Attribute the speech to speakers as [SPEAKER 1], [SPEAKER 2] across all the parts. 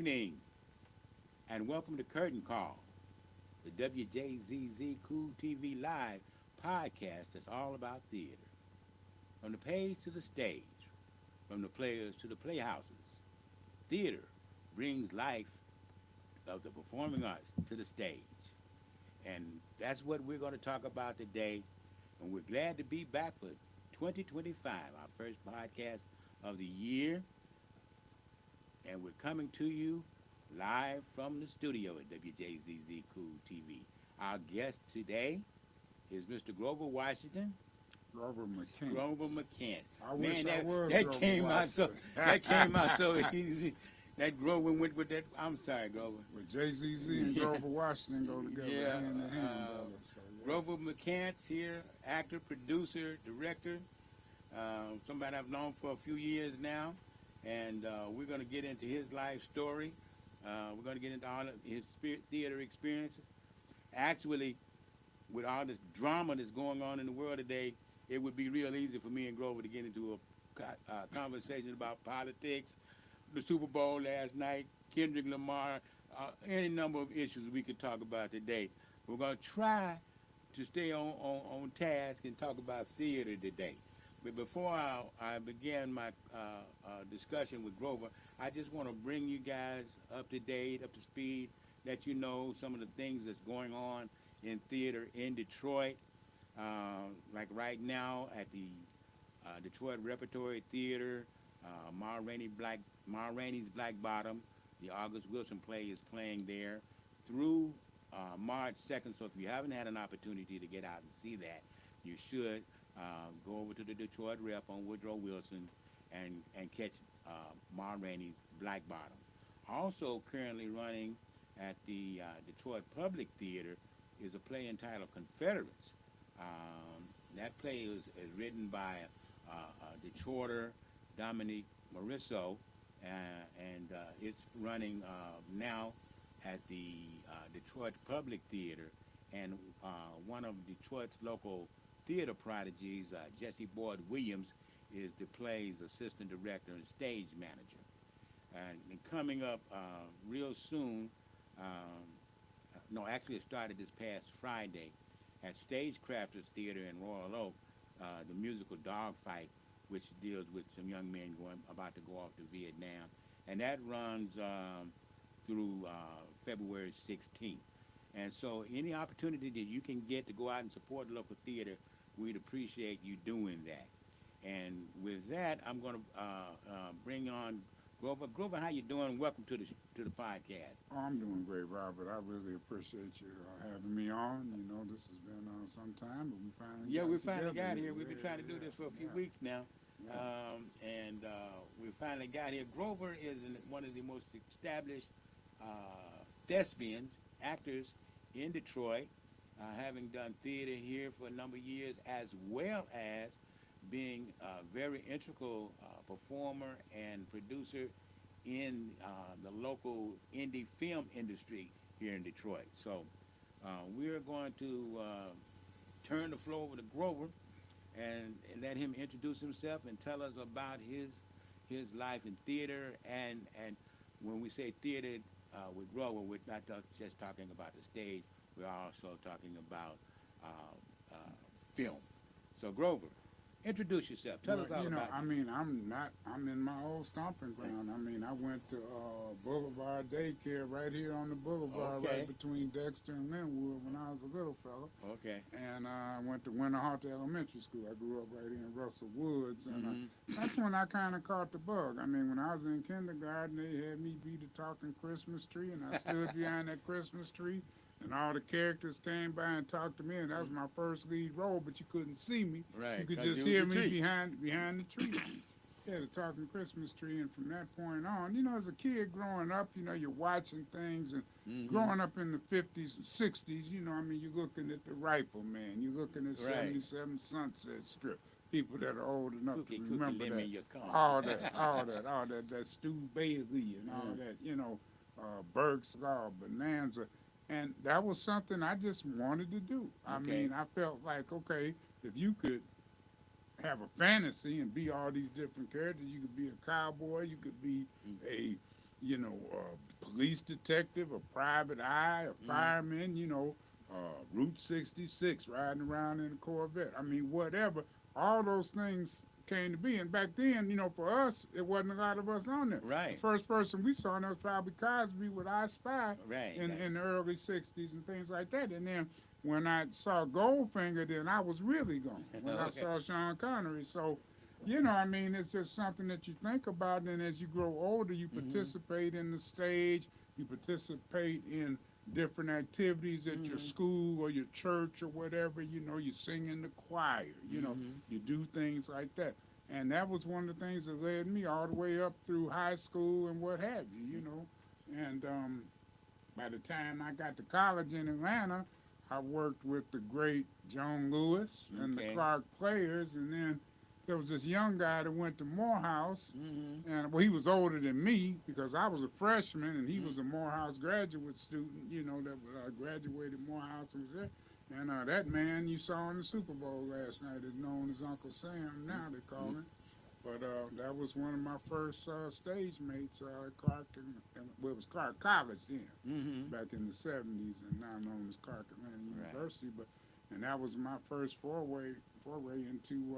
[SPEAKER 1] evening, and welcome to Curtain Call, the WJZZ Cool TV Live podcast that's all about theater. From the page to the stage, from the players to the playhouses, theater brings life of the performing arts to the stage. And that's what we're going to talk about today. And we're glad to be back for 2025, our first podcast of the year. And we're coming to you live from the studio at WJZZ Cool TV. Our guest today is Mr. Grover Washington.
[SPEAKER 2] Grover McKent.
[SPEAKER 1] Grover McKent.
[SPEAKER 2] I wish I was
[SPEAKER 1] that
[SPEAKER 2] Grover
[SPEAKER 1] came out so
[SPEAKER 2] Washington.
[SPEAKER 1] that came out so easy. That Grover went with that. I'm sorry, Grover.
[SPEAKER 2] With JZZ and Grover Washington go together hand in hand, brother. So, yeah.
[SPEAKER 1] Grover McKent's here, actor, producer, director. Somebody I've known for a few years now, and we're going to get into his life story. We're going to get into all of his theater experiences. Actually, with all this drama that's going on in the world today, it would be real easy for me and Grover to get into a conversation about politics, the Super Bowl last night, Kendrick Lamar, any number of issues we could talk about today. We're going to try to stay on task and talk about theater today. But before I begin my discussion with Grover, I just want to bring you guys up to date, up to speed, let you know some of the things that's going on in theater in Detroit. Like right now at the Detroit Repertory Theater, Ma Rainey's Black Bottom, the August Wilson play is playing there through March 2nd. So if you haven't had an opportunity to get out and see that, you should go over to the Detroit Rep on Woodrow Wilson and catch Ma Rainey's Black Bottom. Also currently running at the Detroit Public Theater is a play entitled Confederates. That play is written by Detroiter Dominique Morisseau, and it's running now at the Detroit Public Theater. And one of Detroit's local theater prodigies, Jesse Boyd Williams, is the play's assistant director and stage manager. And coming up real soon, actually it started this past Friday at Stagecrafters Theater in Royal Oak, the musical Dogfight, which deals with some young men about to go off to Vietnam. And that runs through February 16th. And so any opportunity that you can get to go out and support the local theater, we'd appreciate you doing that. And with that, I'm going to bring on Grover. Grover, how you doing? Welcome to the podcast.
[SPEAKER 2] Oh, I'm doing great, Robert. I really appreciate you having me on. You know, this has been some time, but we finally
[SPEAKER 1] got here. We've been trying to do this for a few weeks now.
[SPEAKER 2] Yeah.
[SPEAKER 1] And we finally got here. Grover is one of the most established thespians, actors in Detroit, having done theater here for a number of years, as well as being a very integral performer and producer in the local indie film industry here in Detroit. So we're going to turn the floor over to Grover and let him introduce himself and tell us about his life in theater. And when we say theater with Grover, we're not just talking about the stage. We're also talking about film. So Grover, introduce yourself. Tell us all about
[SPEAKER 2] you. I'm in my old stomping ground. I went to Boulevard Daycare right here on the boulevard, right between Dexter and Linwood when I was a little fella.
[SPEAKER 1] Okay.
[SPEAKER 2] And I went to Winterhalter Elementary School. I grew up right here in Russell Woods. And that's when I kind of caught the bug. When I was in kindergarten, they had me be the talking Christmas tree, and I stood behind that Christmas tree. And all the characters came by and talked to me, and that was my first lead role, but you couldn't see me.
[SPEAKER 1] Right.
[SPEAKER 2] You could just hear me behind the tree. Yeah, the talking Christmas tree, and from that point on, as a kid growing up, you're watching things, and growing up in the 50s and 60s, you're looking at the Rifleman, you're looking at 77 Sunset Strip. People that are old enough to remember that. All that Stu Bailey and all that, Burke's Law, Bonanza. And that was something I just wanted to do. I felt like, okay, if you could have a fantasy and be all these different characters, you could be a cowboy, you could be a police detective, a private eye, a fireman, Route 66, riding around in a Corvette. I mean, whatever. All those things came to be. And back then, for us, it wasn't a lot of us on there.
[SPEAKER 1] Right.
[SPEAKER 2] The first person we saw there was probably Cosby with I Spy
[SPEAKER 1] Right.
[SPEAKER 2] in the early 60s and things like that. And then when I saw Goldfinger, then I was really gone. When I saw Sean Connery. So, it's just something that you think about. And as you grow older, you participate in the stage, you participate in different activities at your school or your church or whatever. You sing in the choir, you do things like that. And that was one of the things that led me all the way up through high school and what have you, And by the time I got to college in Atlanta, I worked with the great Joan Lewis and the Clark Players, and then there was this young guy that went to Morehouse, and he was older than me because I was a freshman and he was a Morehouse graduate student, that graduated Morehouse and was there. And that man you saw in the Super Bowl last night is known as Uncle Sam now, they call him. But that was one of my first stage mates at Clark, it was Clark College then, back in the 70s, and now known as Clark Atlanta University. And that was my first foray into,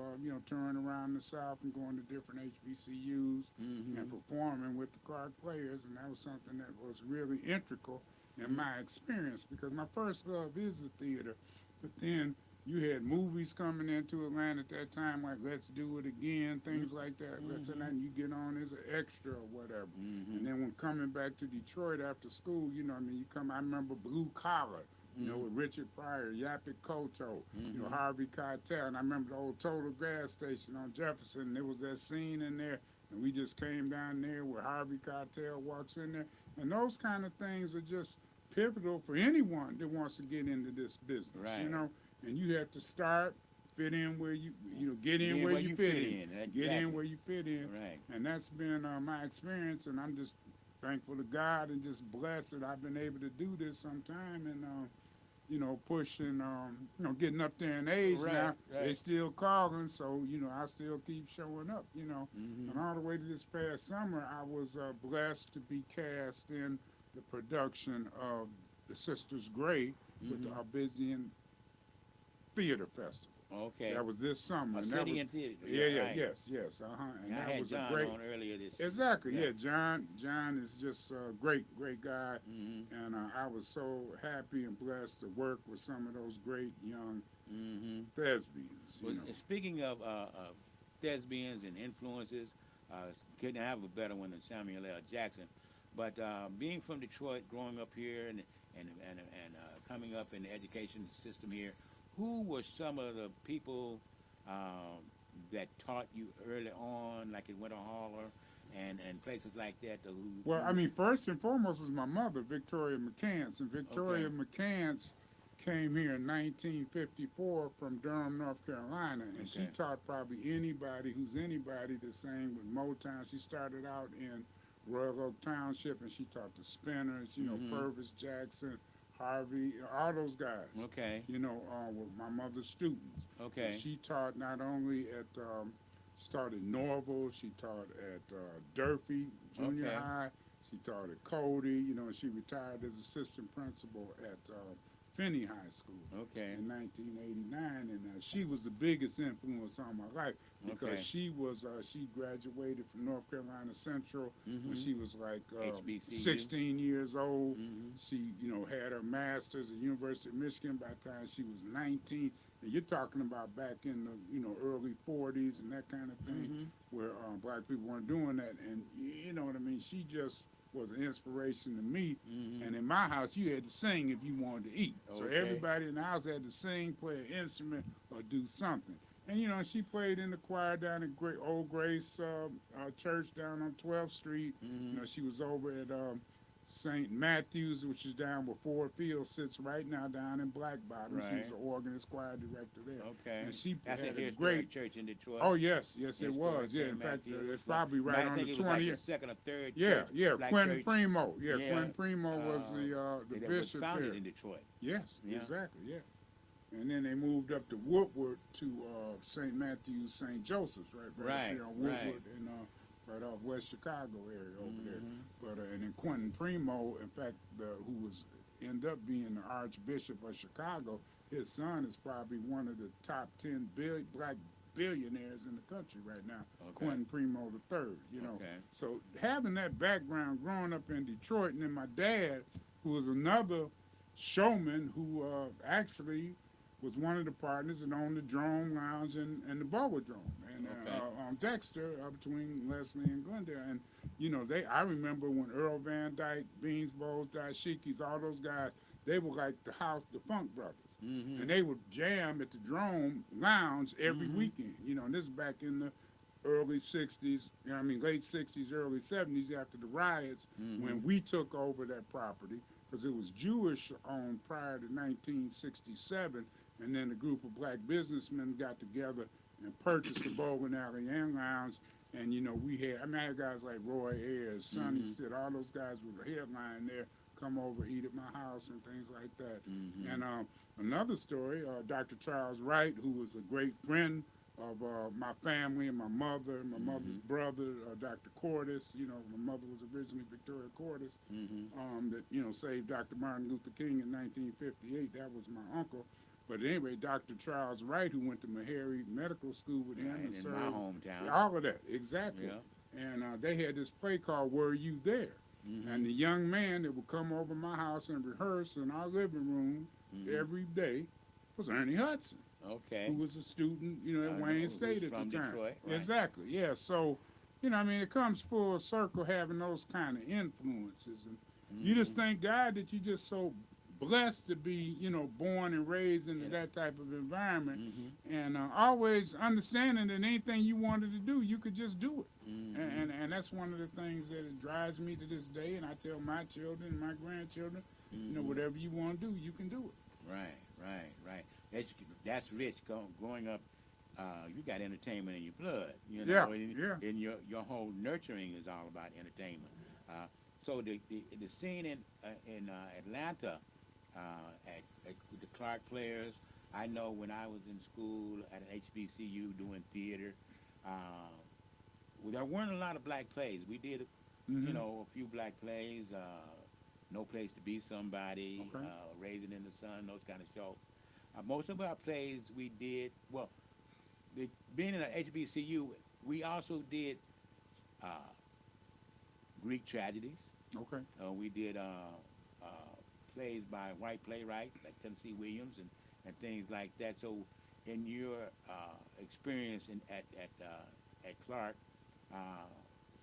[SPEAKER 2] touring around the South and going to different HBCUs and performing with the Clark Players. And that was something that was really integral in my experience because my first love is the theater. But then you had movies coming into Atlanta at that time, like Let's Do It Again, things like that. And you get on as an extra or whatever. And then when coming back to Detroit after school, I remember Blue Collar. With Richard Pryor, Yaphet Kotto, Harvey Keitel. And I remember the old Total gas station on Jefferson. There was that scene in there, and we just came down there where Harvey Keitel walks in there. And those kind of things are just pivotal for anyone that wants to get into this business, And you have to start, fit in where you, get in where you fit in.
[SPEAKER 1] Exactly.
[SPEAKER 2] Get in where you fit in.
[SPEAKER 1] Right.
[SPEAKER 2] And that's been my experience, and I'm just thankful to God and just blessed that I've been able to do this sometime and, pushing, getting up there in age now. They still calling, so, I still keep showing up, And all the way to this past summer, I was blessed to be cast in the production of The Sisters Gray with the Arbizian Theater Festival.
[SPEAKER 1] Okay.
[SPEAKER 2] That was this summer.
[SPEAKER 1] City and theater.
[SPEAKER 2] Yes. And
[SPEAKER 1] I
[SPEAKER 2] that
[SPEAKER 1] had
[SPEAKER 2] was
[SPEAKER 1] John
[SPEAKER 2] a great
[SPEAKER 1] on earlier this year.
[SPEAKER 2] Exactly, John is just a great guy, and I was so happy and blessed to work with some of those great young thespians.
[SPEAKER 1] Well, speaking of thespians and influences, couldn't have a better one than Samuel L. Jackson. But being from Detroit, growing up here, and coming up in the education system here, who were some of the people that taught you early on, like at Winter Holler and places like that?
[SPEAKER 2] First and foremost is my mother, Victoria McCants. And Victoria McCants came here in 1954 from Durham, North Carolina. And she taught probably anybody who's anybody to sing with Motown. She started out in Royal Oak Township, and she taught the Spinners, Purvis Jackson, Harvey, all those guys.
[SPEAKER 1] Okay.
[SPEAKER 2] With my mother's students.
[SPEAKER 1] Okay.
[SPEAKER 2] And she taught not only at, she taught at Norval, she taught at Durfee Junior High, she taught at Cody, and she retired as assistant principal at Finney High School in 1989. And she was the biggest influence on my life because she graduated from North Carolina Central when she was like 16 years old. She, had her master's at University of Michigan by the time she was 19. And you're talking about back in the, early 40s and that kind of thing where black people weren't doing that. And you know what I mean? She just was an inspiration to me. And in my house, you had to sing if you wanted to eat. So everybody in the house had to sing, play an instrument, or do something. And, she played in the choir down at Old Grace Church down on 12th Street. She was over at St. Matthew's, which is down where Ford Field sits right now down in Black Bottom. She was an organist, choir director there. And she
[SPEAKER 1] That's
[SPEAKER 2] had
[SPEAKER 1] a
[SPEAKER 2] great
[SPEAKER 1] church in Detroit.
[SPEAKER 2] Oh, yes, it was. Yeah, in fact, it's probably right on the 20th.
[SPEAKER 1] Like the second or third church.
[SPEAKER 2] Quentin Primo. Quentin Primo was the
[SPEAKER 1] that
[SPEAKER 2] bishop
[SPEAKER 1] was founded
[SPEAKER 2] there.
[SPEAKER 1] in Detroit.
[SPEAKER 2] Yes, exactly, And then they moved up to Woodward to St. Matthew's, St. Joseph's, right there on Woodward and right off West Chicago area over there.
[SPEAKER 1] Mhm.
[SPEAKER 2] But and then Quentin Primo, in fact, who was end up being the Archbishop of Chicago, his son is probably one of the top 10 black billionaires in the country right now.
[SPEAKER 1] Okay.
[SPEAKER 2] Quentin Primo the third. You know,
[SPEAKER 1] Okay.
[SPEAKER 2] so having that background, growing up in Detroit, and then my dad, who was another showman, who actually was one of the partners and owned the Drone Lounge and the Bowadrome, and
[SPEAKER 1] Okay.
[SPEAKER 2] on Dexter, between Leslie and Glendale. And you know, I remember when Earl Van Dyke, Beans, Bowles, Dashikis, all those guys, they were like the Funk Brothers.
[SPEAKER 1] Mhm.
[SPEAKER 2] And they would jam at the Drone Lounge every
[SPEAKER 1] Mhm.
[SPEAKER 2] weekend. You know, and this is back in the early 60s, you know, I mean, late 60s, early 70s, after the riots,
[SPEAKER 1] Mhm.
[SPEAKER 2] when we took over that property, because it was Jewish owned prior to 1967, and then a group of black businessmen got together and purchased the Bogan Alley and Lounge. And, you know, I had guys like Roy Ayers, Sonny
[SPEAKER 1] Mhm.
[SPEAKER 2] Stitt, all those guys were the headline there, come over, eat at my house, and things like that.
[SPEAKER 1] Mhm.
[SPEAKER 2] And another story, Dr. Charles Wright, who was a great friend of my family and my mother's brother, Dr. Cordes. You know, my mother was originally Victoria Cordes,
[SPEAKER 1] Mhm.
[SPEAKER 2] that, you know, saved Dr. Martin Luther King in 1958. That was my uncle. But anyway, Dr. Charles Wright, who went to Meharry Medical School with him,
[SPEAKER 1] Right,
[SPEAKER 2] and
[SPEAKER 1] in
[SPEAKER 2] served,
[SPEAKER 1] my hometown.
[SPEAKER 2] all of that, exactly.
[SPEAKER 1] Yeah.
[SPEAKER 2] And they had this play called Were You There?
[SPEAKER 1] Mhm.
[SPEAKER 2] And the young man that would come over my house and rehearse in our living room
[SPEAKER 1] Mhm.
[SPEAKER 2] every day was Ernie Hudson,
[SPEAKER 1] Okay.
[SPEAKER 2] who was a student, you know,
[SPEAKER 1] I
[SPEAKER 2] at
[SPEAKER 1] know,
[SPEAKER 2] Wayne
[SPEAKER 1] who
[SPEAKER 2] State
[SPEAKER 1] was
[SPEAKER 2] at
[SPEAKER 1] from
[SPEAKER 2] the time.
[SPEAKER 1] Detroit, right.
[SPEAKER 2] Exactly, yeah. So, you know, I mean, it comes full circle having those kind of influences. And you just
[SPEAKER 1] Mhm.
[SPEAKER 2] thank God that you're just so blessed to be, you know, born and raised into that type of environment.
[SPEAKER 1] Mhm.
[SPEAKER 2] And always understanding that anything you wanted to do, you could just do it.
[SPEAKER 1] Mhm.
[SPEAKER 2] And that's one of the things that it drives me to this day. And I tell my children and my grandchildren, you know,
[SPEAKER 1] Mhm.
[SPEAKER 2] whatever you want to do, you can do it.
[SPEAKER 1] Right. That's rich. Growing up, you got entertainment in your blood. You
[SPEAKER 2] Yeah,
[SPEAKER 1] know,
[SPEAKER 2] yeah.
[SPEAKER 1] and your whole nurturing is all about entertainment. So the scene in Atlanta at the Clark Players. I know when I was in school at an HBCU doing theater, well, there weren't a lot of black plays. We did,
[SPEAKER 2] Mhm.
[SPEAKER 1] you know, a few black plays. No Place to Be Somebody,
[SPEAKER 2] Okay.
[SPEAKER 1] Raising in the Sun, those kind of shows. Most of our plays we did, well, being in an HBCU, we also did Greek tragedies.
[SPEAKER 2] Okay.
[SPEAKER 1] We did plays by white playwrights like Tennessee Williams and things like that. So in your experience at Clark,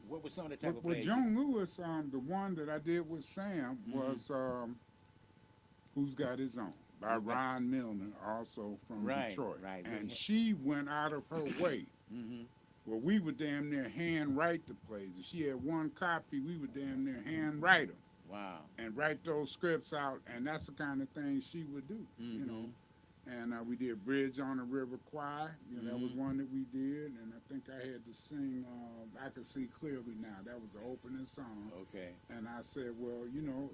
[SPEAKER 1] what were some of the type of
[SPEAKER 2] With
[SPEAKER 1] plays?
[SPEAKER 2] Joan Lewis, the one that I did with Sam was Who's Got His Own by
[SPEAKER 1] Okay.
[SPEAKER 2] Ron Milner, also from
[SPEAKER 1] Right,
[SPEAKER 2] Detroit.
[SPEAKER 1] right.
[SPEAKER 2] And she went out of her way.
[SPEAKER 1] Mm-hmm.
[SPEAKER 2] Well, we would damn near hand write the plays. If she had one copy, we would damn near hand write them
[SPEAKER 1] Wow.
[SPEAKER 2] and write those scripts out. And that's the kind of thing she would do, you know. And we did Bridge on the River Kwai. You know, that was one that we did. And I think I had to sing I Can See Clearly Now. That was the opening song.
[SPEAKER 1] Okay.
[SPEAKER 2] And I said, well, you know,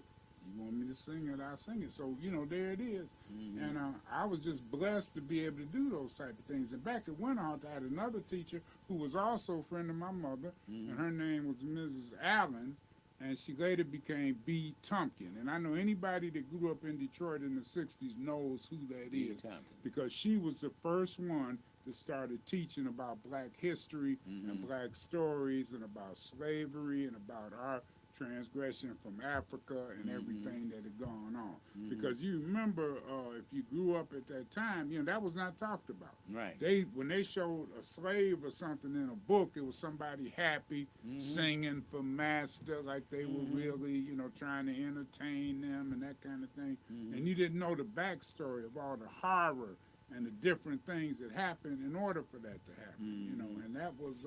[SPEAKER 2] you want me to sing it, I'll sing it. So, you know, there it is.
[SPEAKER 1] Mm-hmm.
[SPEAKER 2] And I was just blessed to be able to do those type of things. And back at Winhart, I had another teacher who was also a friend of my mother, and her name was Mrs. Allen, and she later became B. Tumpkin. And I know anybody that grew up in Detroit in the 60s knows who that
[SPEAKER 1] B.
[SPEAKER 2] is,
[SPEAKER 1] Tumpkin.
[SPEAKER 2] because she was the first one that started teaching about black history and black stories and about slavery and about our transgression from Africa and everything that had gone on. Because you remember, if you grew up at that time, you know, that was not talked about.
[SPEAKER 1] Right.
[SPEAKER 2] When they showed a slave or something in a book, it was somebody happy singing for master, like they were really, you know, trying to entertain them and that kind of thing. And you didn't know the backstory of all the horror and the different things that happened in order for that to happen, you know. And that was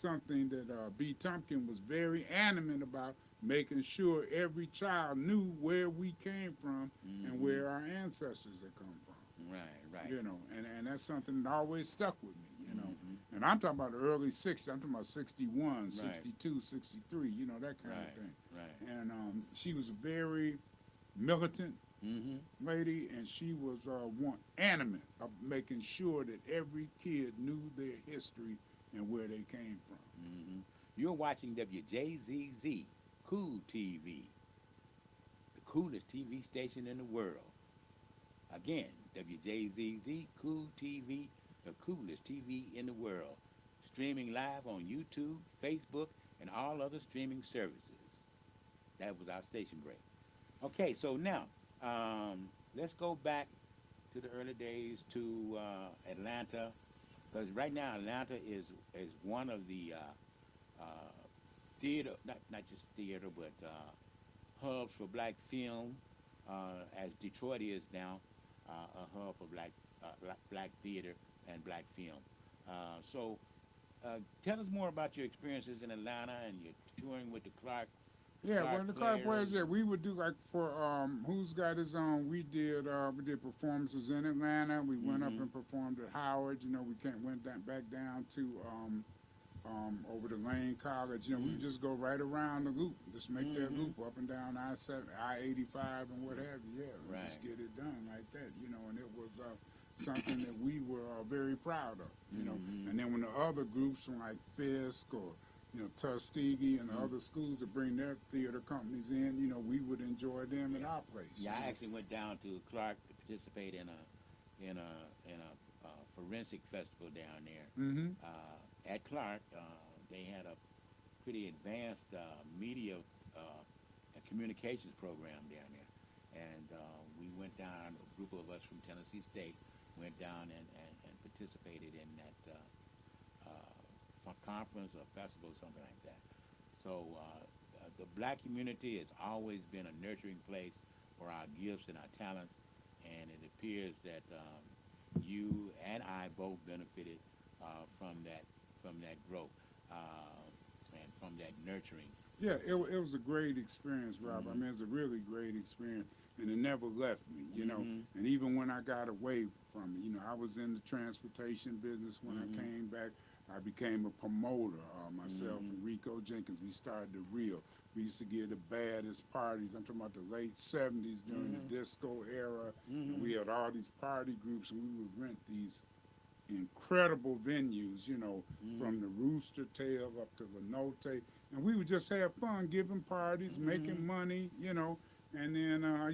[SPEAKER 2] something that B. Tumpkin was very animate about, making sure every child knew where we came from and where our ancestors had come from.
[SPEAKER 1] Right.
[SPEAKER 2] You know, and that's something that always stuck with me, you know. And I'm talking about the early 60s. I'm talking about 61, 62, 63, you know, that kind of thing.
[SPEAKER 1] Right.
[SPEAKER 2] And she was a very militant lady, and she was one animate of making sure that every kid knew their history and where they came from.
[SPEAKER 1] You're watching WJZZ Cool TV, the coolest TV station in the world. Again, WJZZ Cool TV, the coolest TV in the world. Streaming live on YouTube, Facebook, and all other streaming services. That was our station break. Okay, so now let's go back to the early days to Atlanta, because right now Atlanta is one of the theater, not just theater, but hubs for black film, as Detroit is now a hub for black theater and black film. So tell us more about your experiences in Atlanta and your touring with the Clark.
[SPEAKER 2] Yeah,
[SPEAKER 1] Clark
[SPEAKER 2] when the Clark
[SPEAKER 1] players.
[SPEAKER 2] Players, yeah, we would do like for Who's Got His Own. We did performances in Atlanta. We went up and performed at Howard. You know, we went back down to over to Lane College. You know, we just go right around the loop, just make that loop up and down I-85 and what have you. Yeah, we just get it done like that. You know, and it was something that we were very proud of. You know, and then when the other groups from like Fisk or Tuskegee and the other schools that bring their theater companies in, you know, we would enjoy them at our place.
[SPEAKER 1] Yeah, I actually went down to Clark to participate in a forensic festival down there. At Clark, they had a pretty advanced media and communications program down there, and we went down. A group of us from Tennessee State went down and participated in that conference or festival, something like that. So the black community has always been a nurturing place for our gifts and our talents, and it appears that you and I both benefited from that growth and from that nurturing.
[SPEAKER 2] Yeah, it was a great experience, Rob. I mean, it was a really great experience, and it never left me, you know. And even when I got away from it, you know, I was in the transportation business when I came back. I became a promoter myself and Rico Jenkins. We started the Real. We used to give the baddest parties. I'm talking about the late 70s during the disco era. And we had all these party groups, and we would rent these incredible venues, you know, from the Rooster Tail up to the Note. And we would just have fun giving parties, making money, you know. And then our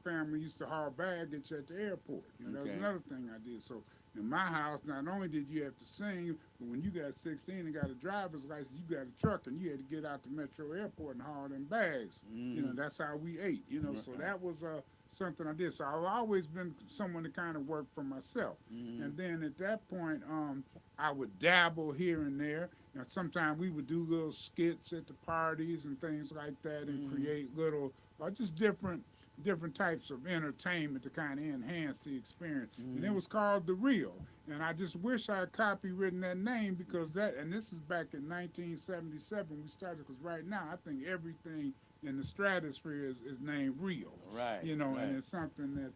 [SPEAKER 2] family used to haul baggage at the airport. You know, that was another thing I did. So in my house, not only did you have to sing, but when you got 16 and got a driver's license, you got a truck, and you had to get out to Metro Airport and haul them bags. You know, that's how we ate, you know. So that was something I did. So I've always been someone to kind of work for myself. And then at that point, I would dabble here and there. And sometimes we would do little skits at the parties and things like that and create little, just different types of entertainment to kind of enhance the experience. And it was called The Real. And I just wish I had copywritten that name, because and this is back in 1977 we started, because right now I think everything in the stratosphere is named Real.
[SPEAKER 1] Right.
[SPEAKER 2] You know, and it's something that,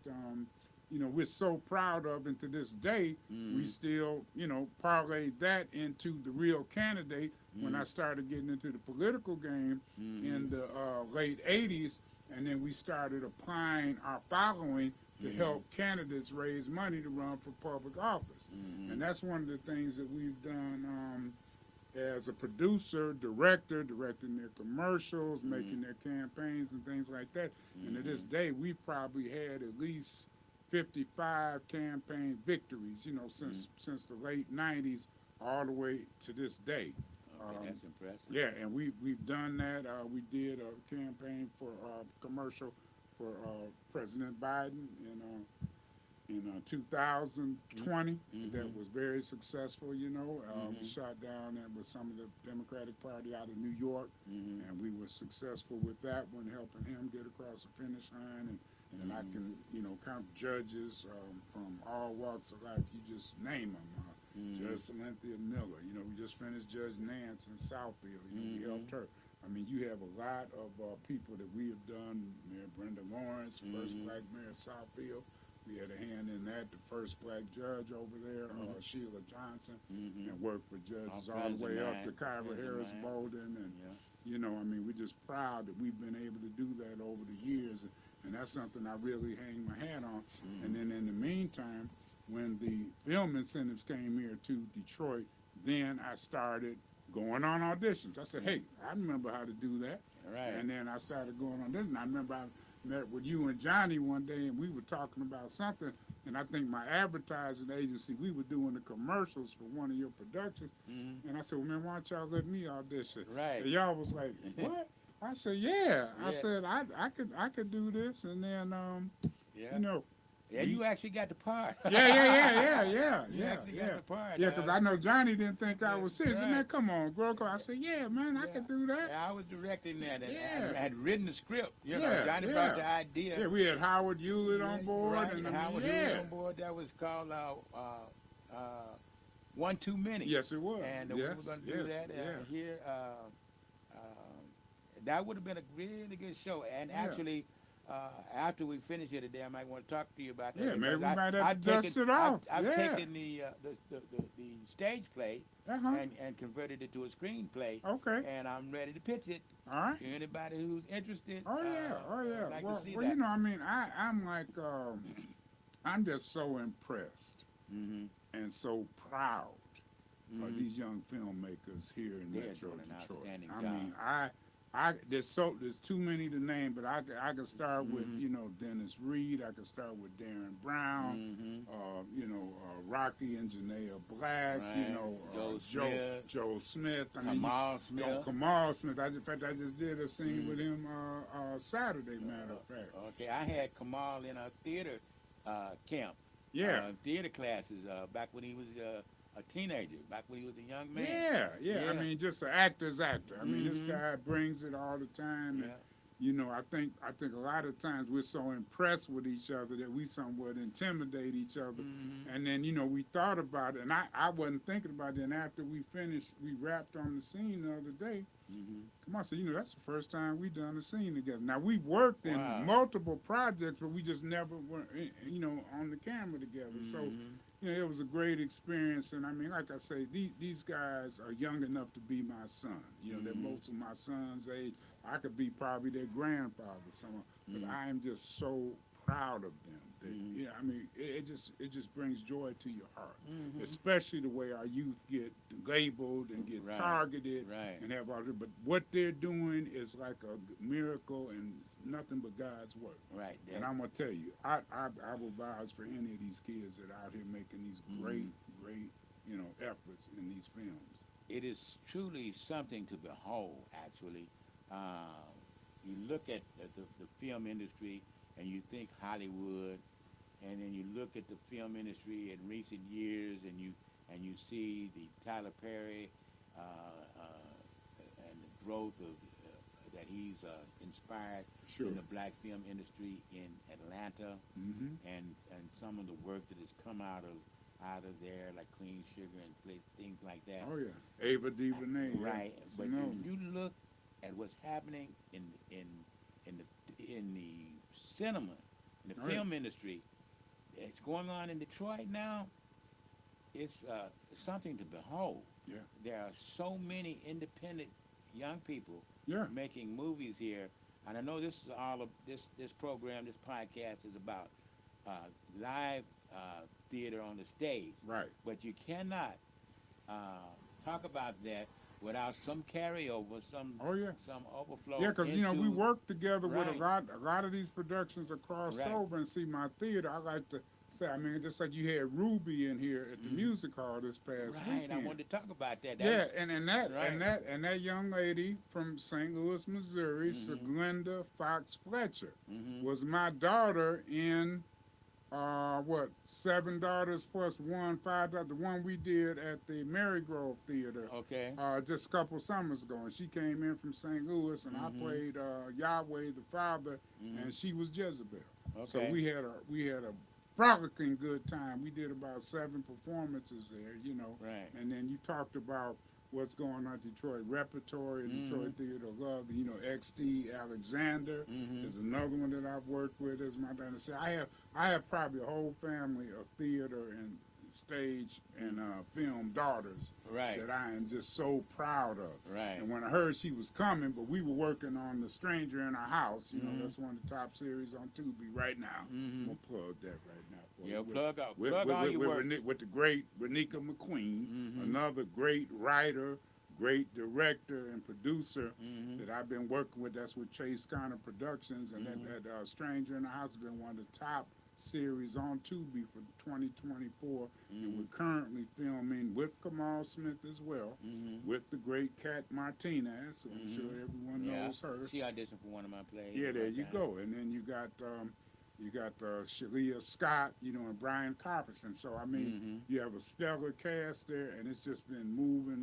[SPEAKER 2] you know, we're so proud of, and to this day, we still, you know, parlayed that into The Real Candidate when I started getting into the political game in the late 80s. And then we started applying our following to help candidates raise money to run for public office. And that's one of the things that we've done as a producer, directing their commercials, making their campaigns and things like that. And to this day, we've probably had at least 55 campaign victories, you know, since the late 90s all the way to this day.
[SPEAKER 1] That's impressive.
[SPEAKER 2] Yeah, and we've done that. We did a campaign for commercial for President Biden in 2020. That was very successful. You know, we shot down that with some of the Democratic Party out of New York, and we were successful with that one, helping him get across the finish line. And I can, you know, count judges from all walks of life. You just name them. Judge Cynthia Miller, you know, we just finished Judge Nance in Southfield, you know, we helped her. I mean, you have a lot of people that we have done. Mayor Brenda Lawrence, first black mayor of Southfield. We had a hand in that. The first black judge over there, Sheila Johnson, and worked for judges all the way up to Kyra Harris Bolden. And, you know, I mean, we're just proud that we've been able to do that over the years. And that's something I really hang my hat on. And then in the meantime, when the film incentives came here to Detroit, then I started going on auditions. I said, hey, I remember how to do that.
[SPEAKER 1] Right.
[SPEAKER 2] And then I started going on this, and I remember I met with you and Johnny one day, and we were talking about something, and I think my advertising agency, we were doing the commercials for one of your productions, and I said, well, man, why don't y'all let me audition?
[SPEAKER 1] Right.
[SPEAKER 2] And y'all was like, what? I said, yeah. I
[SPEAKER 1] Yeah.
[SPEAKER 2] said, I could do this, and then,
[SPEAKER 1] Yeah.
[SPEAKER 2] you know,
[SPEAKER 1] Yeah, you actually got the part.
[SPEAKER 2] yeah.
[SPEAKER 1] You actually got the part.
[SPEAKER 2] Yeah, because I know Johnny didn't think I
[SPEAKER 1] Yeah,
[SPEAKER 2] was serious.
[SPEAKER 1] right.
[SPEAKER 2] Man, come on, girl. I said, yeah, man, I could do that.
[SPEAKER 1] Yeah, I was directing that. And
[SPEAKER 2] Yeah.
[SPEAKER 1] I had written the script. You know,
[SPEAKER 2] Yeah,
[SPEAKER 1] Johnny
[SPEAKER 2] yeah.
[SPEAKER 1] brought the idea.
[SPEAKER 2] Yeah, we had Howard Hewlett on board.
[SPEAKER 1] Right,
[SPEAKER 2] And
[SPEAKER 1] Howard Hewlett on board. That was called One Too Many.
[SPEAKER 2] Yes, it was.
[SPEAKER 1] And we were going to do that here. That would have been a really good show. And actually, after we finish here today, I might want to talk to you about that.
[SPEAKER 2] Yeah, maybe we might have
[SPEAKER 1] I've
[SPEAKER 2] to dust
[SPEAKER 1] taken,
[SPEAKER 2] it off.
[SPEAKER 1] I've
[SPEAKER 2] Yeah.
[SPEAKER 1] taken the stage play
[SPEAKER 2] Uh-huh.
[SPEAKER 1] and converted it to a screenplay.
[SPEAKER 2] Okay.
[SPEAKER 1] And I'm ready to pitch it
[SPEAKER 2] All right.
[SPEAKER 1] to anybody who's interested.
[SPEAKER 2] Oh yeah.
[SPEAKER 1] I'd like
[SPEAKER 2] well,
[SPEAKER 1] to see
[SPEAKER 2] well,
[SPEAKER 1] that.
[SPEAKER 2] you know, I mean, I'm like, I'm just so impressed
[SPEAKER 1] Mm-hmm.
[SPEAKER 2] and so proud of these young filmmakers here in
[SPEAKER 1] They're
[SPEAKER 2] Metro
[SPEAKER 1] doing an
[SPEAKER 2] Detroit.
[SPEAKER 1] outstanding
[SPEAKER 2] I
[SPEAKER 1] job.
[SPEAKER 2] mean, there's too many to name, but I could start with, you know, Dennis Reed. I could start with Darren Brown. You know, Rocky and Janaea Black.
[SPEAKER 1] Right.
[SPEAKER 2] You know, Joe Smith. I mean,
[SPEAKER 1] Kamal Smith.
[SPEAKER 2] Kamal Smith. In fact, I just did a scene with him Saturday, matter of fact.
[SPEAKER 1] Okay, I had Kamal in a theater camp.
[SPEAKER 2] Yeah.
[SPEAKER 1] Theater classes back when he was a teenager, back when he was a young man.
[SPEAKER 2] Yeah. I mean, just an actor's actor. I mean, this guy brings it all the time.
[SPEAKER 1] Yeah.
[SPEAKER 2] And, you know, I think a lot of times we're so impressed with each other that we somewhat intimidate each other. And then, you know, we thought about it, and I wasn't thinking about it. And after we finished, we wrapped on the scene the other day. Come on, so, you know, that's the first time we done a scene together. Now, we worked in multiple projects, but we just never were, you know, on the camera together. So, you know, it was a great experience. And I mean, like I say, these guys are young enough to be my son. You know, they're most of my son's age. I could be probably their grandfather, but I am just so proud of them. That, yeah, I mean, it just brings joy to your heart, especially the way our youth get labeled and get targeted and have all that. But what they're doing is like a miracle and nothing but God's work.
[SPEAKER 1] Right.
[SPEAKER 2] And I'm gonna tell you, I will vouch for any of these kids that are out here making these great, you know, efforts in these films.
[SPEAKER 1] It is truly something to behold, actually. You look at the film industry and you think Hollywood, and then you look at the film industry in recent years and you see the Tyler Perry and the growth of that he's inspired in the black film industry in Atlanta, and some of the work that has come out of there, like Clean Sugar and things like that.
[SPEAKER 2] Oh yeah, Ava DuVernay.
[SPEAKER 1] Right,
[SPEAKER 2] yeah.
[SPEAKER 1] but if you look at what's happening in the cinema, in the film industry, it's going on in Detroit now. It's something to behold.
[SPEAKER 2] Yeah.
[SPEAKER 1] There are so many independent young people making movies here, and I know this is all of this program, this podcast is about live theater on the stage.
[SPEAKER 2] Right.
[SPEAKER 1] But you cannot talk about that without some carryover, some overflow.
[SPEAKER 2] Yeah, because you know we work together with a lot of these productions are crossed
[SPEAKER 1] Right.
[SPEAKER 2] over. And see, my theater, I like to say, I mean, just like you had Ruby in here at the music hall this past weekend.
[SPEAKER 1] I wanted to talk about that.
[SPEAKER 2] And that young lady from St. Louis, Missouri, Glenda Fox Fletcher, was my daughter in 7 Daughters Plus 1, 5 Daughters, the one we did at the Marygrove Theater.
[SPEAKER 1] Okay.
[SPEAKER 2] Just a couple summers ago, and she came in from St. Louis, and I played Yahweh the Father, and she was Jezebel.
[SPEAKER 1] Okay.
[SPEAKER 2] So we had a frolicking good time. We did about 7 performances there, you know.
[SPEAKER 1] Right.
[SPEAKER 2] And then you talked about what's going on at Detroit Repertory, Detroit Theater of Love. You know, XT Alexander is another one that I've worked with as my daughter. So I have probably a whole family of theater and stage and film daughters that I am just so proud of.
[SPEAKER 1] Right.
[SPEAKER 2] And when I heard she was coming, but we were working on The Stranger in Our House, you know, that's one of the top series on Tubi right now. I'm going to plug that right now. For you.
[SPEAKER 1] Plug all your work.
[SPEAKER 2] With the great Renika McQueen, another great writer, great director and producer
[SPEAKER 1] Mm-hmm.
[SPEAKER 2] that I've been working with. That's with Chase Connor Productions, and that Stranger in the House has been one of the top series on Tubi for 2024. And we're currently filming with Kamal Smith as well,
[SPEAKER 1] Mm-hmm.
[SPEAKER 2] with the great Kat Martinez. So I'm sure everyone knows her.
[SPEAKER 1] She auditioned for one of my plays.
[SPEAKER 2] Yeah, there
[SPEAKER 1] one
[SPEAKER 2] you
[SPEAKER 1] time.
[SPEAKER 2] go. And then you got Shalia Scott, and Brian Carpenton. So I mean, you have a stellar cast there, and it's just been moving,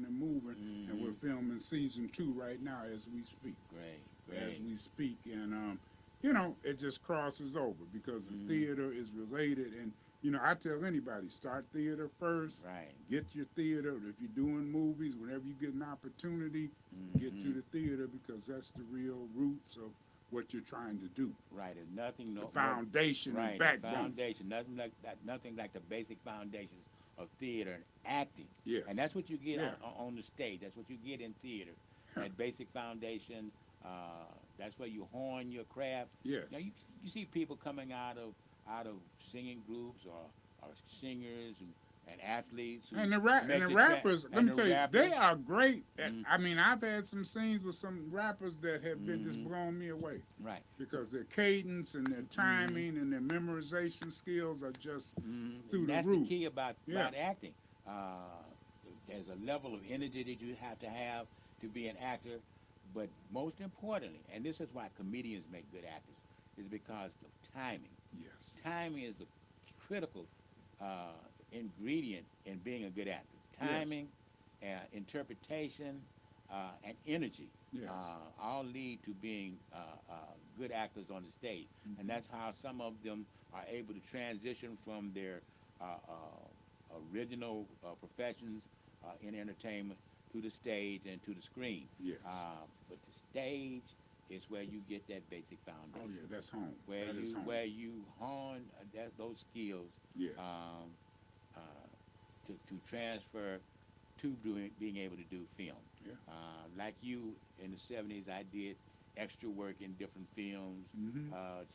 [SPEAKER 2] and we're filming season 2 right now as we speak.
[SPEAKER 1] Great.
[SPEAKER 2] As we speak, and it just crosses over because the theater is related. And I tell anybody, start theater first.
[SPEAKER 1] Right.
[SPEAKER 2] Get your theater. If you're doing movies, whenever you get an opportunity, get to the theater because that's the real roots of what you're trying to do.
[SPEAKER 1] Right. There's nothing.
[SPEAKER 2] The foundation,
[SPEAKER 1] right.
[SPEAKER 2] and backbone.
[SPEAKER 1] The foundation. Nothing like that. Nothing like the basic foundations of theater and acting.
[SPEAKER 2] Yes.
[SPEAKER 1] And that's what you get
[SPEAKER 2] Yeah.
[SPEAKER 1] on the stage. That's what you get in theater. That basic foundation. That's where you hone your craft.
[SPEAKER 2] Yes.
[SPEAKER 1] Now you see people coming out of singing groups or singers and athletes. Who
[SPEAKER 2] And the
[SPEAKER 1] make the
[SPEAKER 2] rappers, let me
[SPEAKER 1] the
[SPEAKER 2] tell you,
[SPEAKER 1] rappers.
[SPEAKER 2] they are great. I mean, I've had some scenes with some rappers that have been just blown me away
[SPEAKER 1] Right.
[SPEAKER 2] because their cadence and their timing and their memorization skills are just through the
[SPEAKER 1] That's
[SPEAKER 2] roof.
[SPEAKER 1] the key about
[SPEAKER 2] Yeah.
[SPEAKER 1] acting. There's a level of energy that you have to be an actor, but most importantly, and this is why comedians make good actors, is because of timing.
[SPEAKER 2] Yes.
[SPEAKER 1] Timing is a critical ingredient in being a good actor. Timing, interpretation, and energy
[SPEAKER 2] Yes.
[SPEAKER 1] all lead to being good actors on the stage. And that's how some of them are able to transition from their original professions in entertainment to the stage and to the screen.
[SPEAKER 2] Yes.
[SPEAKER 1] But the stage is where you get that basic foundation.
[SPEAKER 2] Oh yeah, that's home.
[SPEAKER 1] Where
[SPEAKER 2] That is home.
[SPEAKER 1] you hone those skills
[SPEAKER 2] Yes.
[SPEAKER 1] To transfer to being able to do film.
[SPEAKER 2] Yeah.
[SPEAKER 1] Like you in the 70s, I did extra work in different films,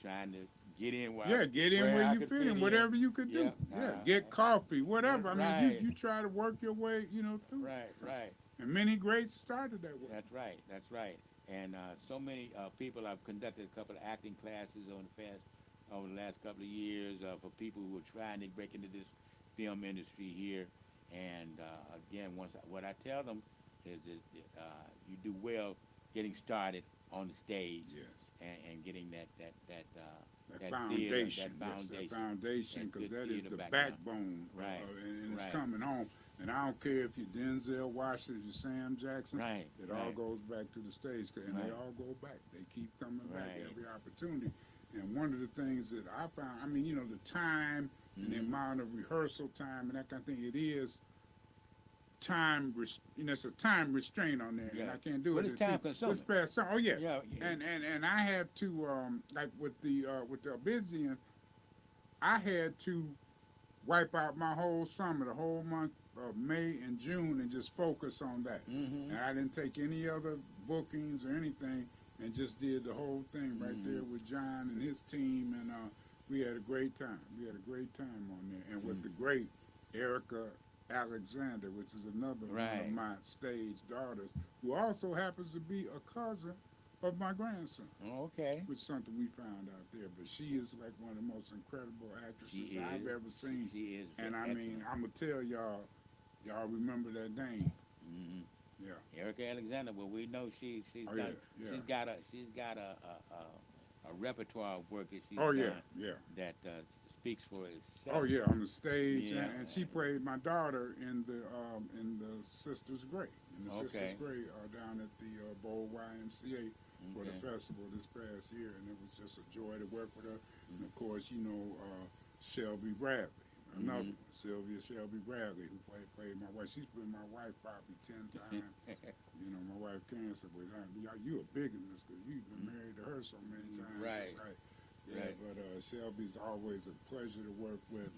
[SPEAKER 1] trying to get in
[SPEAKER 2] Get in where
[SPEAKER 1] I
[SPEAKER 2] you
[SPEAKER 1] could
[SPEAKER 2] fit in, whatever you could do.
[SPEAKER 1] Yeah.
[SPEAKER 2] Get coffee, whatever. I mean,
[SPEAKER 1] Right.
[SPEAKER 2] you try to work your way, through.
[SPEAKER 1] Right.
[SPEAKER 2] And many greats started that way.
[SPEAKER 1] That's right. And so many people. I've conducted a couple of acting classes over the last couple of years for people who are trying to break into this film industry here. And again, what I tell them is that you do well getting started on the stage and getting that
[SPEAKER 2] foundation.
[SPEAKER 1] theater, that
[SPEAKER 2] foundation, because that is the backbone.
[SPEAKER 1] Right.
[SPEAKER 2] And it's
[SPEAKER 1] Right.
[SPEAKER 2] coming home. And I don't care if you're Denzel Washington, you're Sam Jackson.
[SPEAKER 1] Right.
[SPEAKER 2] It all goes back to the stage, and they all go back. They keep coming back every opportunity. And one of the things that I found, I mean, the time and the amount of rehearsal time and that kind of thing, it is time, it's a time restraint on there, and I can't do
[SPEAKER 1] but
[SPEAKER 2] it.
[SPEAKER 1] it's time consuming.
[SPEAKER 2] It's past some. Oh yeah.
[SPEAKER 1] Yeah.
[SPEAKER 2] And I had to like with the Abyssian, I had to wipe out my whole summer, the whole month of May and June, and just focus on that. And I didn't take any other bookings or anything, and just did the whole thing right there with John and his team, and we had a great time. We had a great time on there, and with the great Erica Alexander, which is another one of my stage daughters, who also happens to be a cousin of my grandson.
[SPEAKER 1] Okay.
[SPEAKER 2] Which is something we found out there. But she is like one of the most incredible actresses I've ever seen.
[SPEAKER 1] She is.
[SPEAKER 2] And I mean, I'm gonna tell y'all remember that name. Yeah.
[SPEAKER 1] Erica Alexander. Well, we know she's got a repertoire of work that she's done that speaks for itself.
[SPEAKER 2] Oh yeah, on the stage,
[SPEAKER 1] Yeah.
[SPEAKER 2] and she played my daughter in the Sisters Grey. In the Sisters Grey down at the Bowl YMCA for the festival this past year, and it was just a joy to work with her. And of course, Shelby Bradley, another Sylvia Shelby Bradley, who played my wife. She's been my wife probably 10 times. My wife Karen said, "Well, you a big one, because you've been married to her so many times."
[SPEAKER 1] Right.
[SPEAKER 2] Yeah, but Shelby's always a pleasure to work with.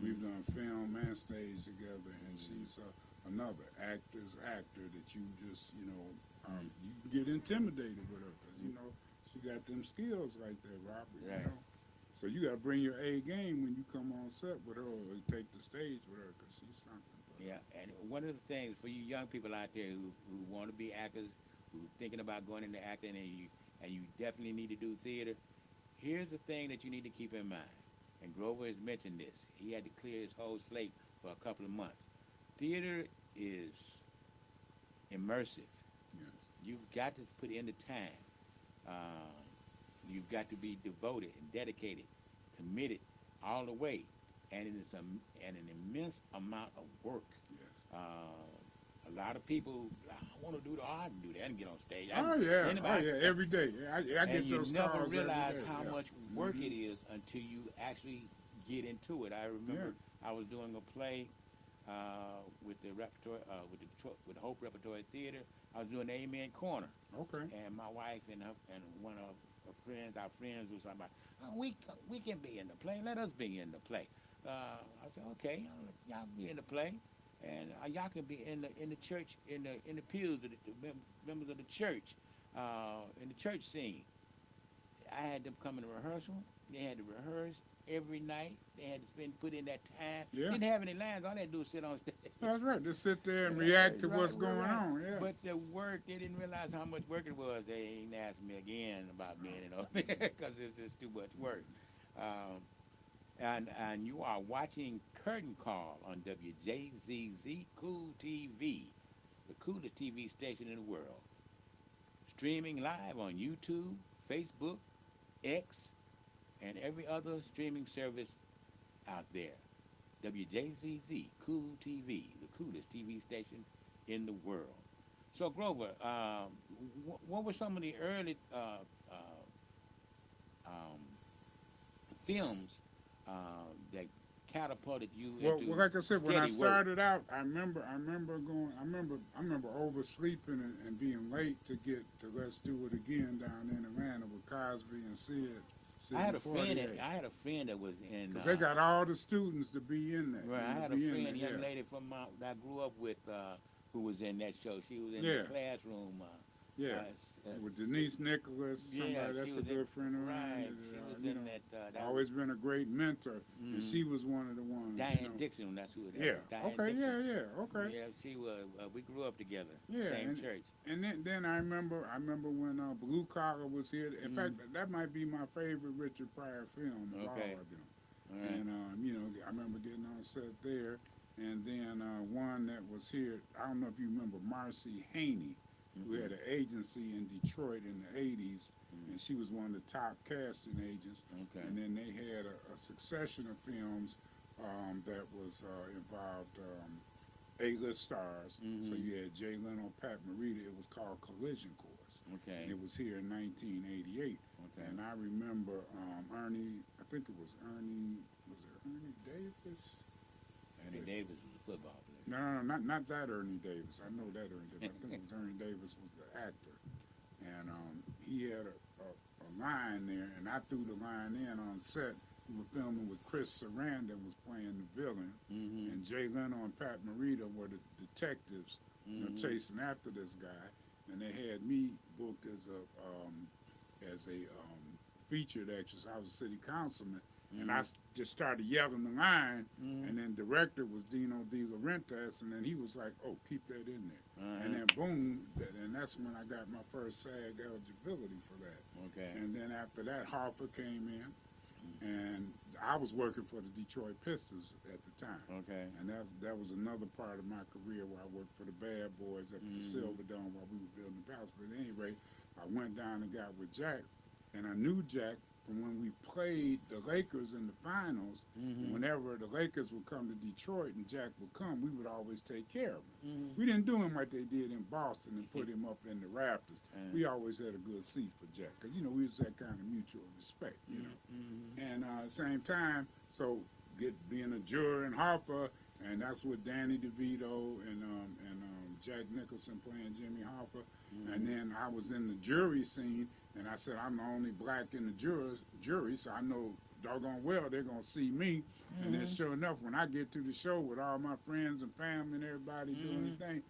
[SPEAKER 2] We've done film and stage together, and she's another actor's actor that you just, you get intimidated with her, because, she got them skills like that, Robert, So you got to bring your A game when you come on set with her or take the stage with her, because she's something.
[SPEAKER 1] Yeah, and one of the things for you young people out there who want to be actors, who thinking about going into acting, and you definitely need to do theater. Here's the thing that you need to keep in mind. And Grover has mentioned this. He had to clear his whole slate for a couple of months. Theater is immersive.
[SPEAKER 2] Yes.
[SPEAKER 1] You've got to put in the time. Uh, you've got to be devoted and dedicated, committed all the way, and and an immense amount of work.
[SPEAKER 2] Yes.
[SPEAKER 1] A lot of people, I want to do the art and do that and get on stage.
[SPEAKER 2] Oh yeah. Oh yeah. Every day. I
[SPEAKER 1] and
[SPEAKER 2] get
[SPEAKER 1] you
[SPEAKER 2] those
[SPEAKER 1] never
[SPEAKER 2] calls
[SPEAKER 1] realize
[SPEAKER 2] every day.
[SPEAKER 1] how
[SPEAKER 2] Yeah.
[SPEAKER 1] much work it is until you actually get into it. I remember I was doing a play with the repertoire, with Hope Repertory Theater. I was doing Amen Corner,
[SPEAKER 2] Okay.
[SPEAKER 1] and my wife and one of her friends, our friends, was talking about, oh, we can be in the play. Let us be in the play. I said, okay, y'all be in the play, and y'all can be in the church, in the pews of the members of the church, in the church scene. I had them come in rehearsal. They had to rehearse every night. They had to put in that time.
[SPEAKER 2] Yeah.
[SPEAKER 1] Didn't have any lines. All they had to do was sit on stage.
[SPEAKER 2] That's right. Just sit there and react to
[SPEAKER 1] Right,
[SPEAKER 2] what's going
[SPEAKER 1] right.
[SPEAKER 2] on. Yeah.
[SPEAKER 1] But the work, they didn't realize how much work it was. They ain't asked me again about being in all there because it's just too much work. And you are watching Curtain Call on WJZZ Cool TV, the coolest TV station in the world. Streaming live on YouTube, Facebook, X, and every other streaming service out there. WJZZ Cool TV, the coolest TV station in the world. So Grover, what were some of the early films that catapulted you into
[SPEAKER 2] Well, like I said, when I
[SPEAKER 1] steady work?
[SPEAKER 2] started out, I remember oversleeping and being late to get to Let's Do It Again down in Atlanta with Cosby and Sid.
[SPEAKER 1] I had a friend that was in.
[SPEAKER 2] Because they got all the students to be in there.
[SPEAKER 1] Right, I had a friend, a young lady from that I grew up with, who was in that show. She was in the classroom.
[SPEAKER 2] With Denise Nicholas, that's a good friend of mine.
[SPEAKER 1] Right, she was in that.
[SPEAKER 2] Always been a great mentor, and she was one of the ones.
[SPEAKER 1] Diane Dixon, that's who it is.
[SPEAKER 2] Yeah.
[SPEAKER 1] Diane
[SPEAKER 2] Okay.
[SPEAKER 1] Dixon.
[SPEAKER 2] Yeah. Okay.
[SPEAKER 1] Yeah, she was. We grew up together.
[SPEAKER 2] Yeah,
[SPEAKER 1] Same church.
[SPEAKER 2] And then I remember when Blue Collar was here. In fact, that might be my favorite Richard Pryor film of all of them.
[SPEAKER 1] All right.
[SPEAKER 2] And I remember getting on set there. And then one that was here, I don't know if you remember Marcy Haney, who had an agency in Detroit in the 80s, and she was one of the top casting agents.
[SPEAKER 1] Okay.
[SPEAKER 2] And then they had a succession of films that was involved A-list stars. So you had Jay Leno, Pat Morita. It was called Collision Course.
[SPEAKER 1] Okay.
[SPEAKER 2] And it was here in 1988.
[SPEAKER 1] Okay.
[SPEAKER 2] And I remember Ernie, I think it was Ernie Davis?
[SPEAKER 1] Ernie Davis was a football player.
[SPEAKER 2] No, not that Ernie Davis. I know that Ernie Davis. I think it was Ernie Davis was the actor. And he had a line there, and I threw the line in on set. We were filming with Chris Sarandon was playing the villain, and Jay Leno and Pat Morita were the detectives, chasing after this guy. And they had me booked as a featured actress. I was a city councilman. And I just started yelling the line, and then director was Dino De Laurentiis, and then he was like, "Oh, keep that in there." And then boom, and that's when I got my first SAG eligibility for that.
[SPEAKER 1] Okay.
[SPEAKER 2] And then after that, Harper came in, and I was working for the Detroit Pistons at the time.
[SPEAKER 1] Okay.
[SPEAKER 2] And that was another part of my career where I worked for the Bad Boys at the Silver Dome while we were building the house. But at any rate, I went down and got with Jack, and I knew Jack from when we played the Lakers in the finals. Whenever the Lakers would come to Detroit and Jack would come, we would always take care of him. We didn't do him like they did in Boston and put him up in the rafters. We always had a good seat for Jack because, we was that kind of mutual respect, And at the same time, so being a juror in Harper, and that's with Danny DeVito and Jack Nicholson playing Jimmy Harper. And then I was in the jury scene, and I said, I'm the only black in the jury, so I know doggone well they're going to see me. And then sure enough, when I get to the show with all my friends and family and everybody doing this thing,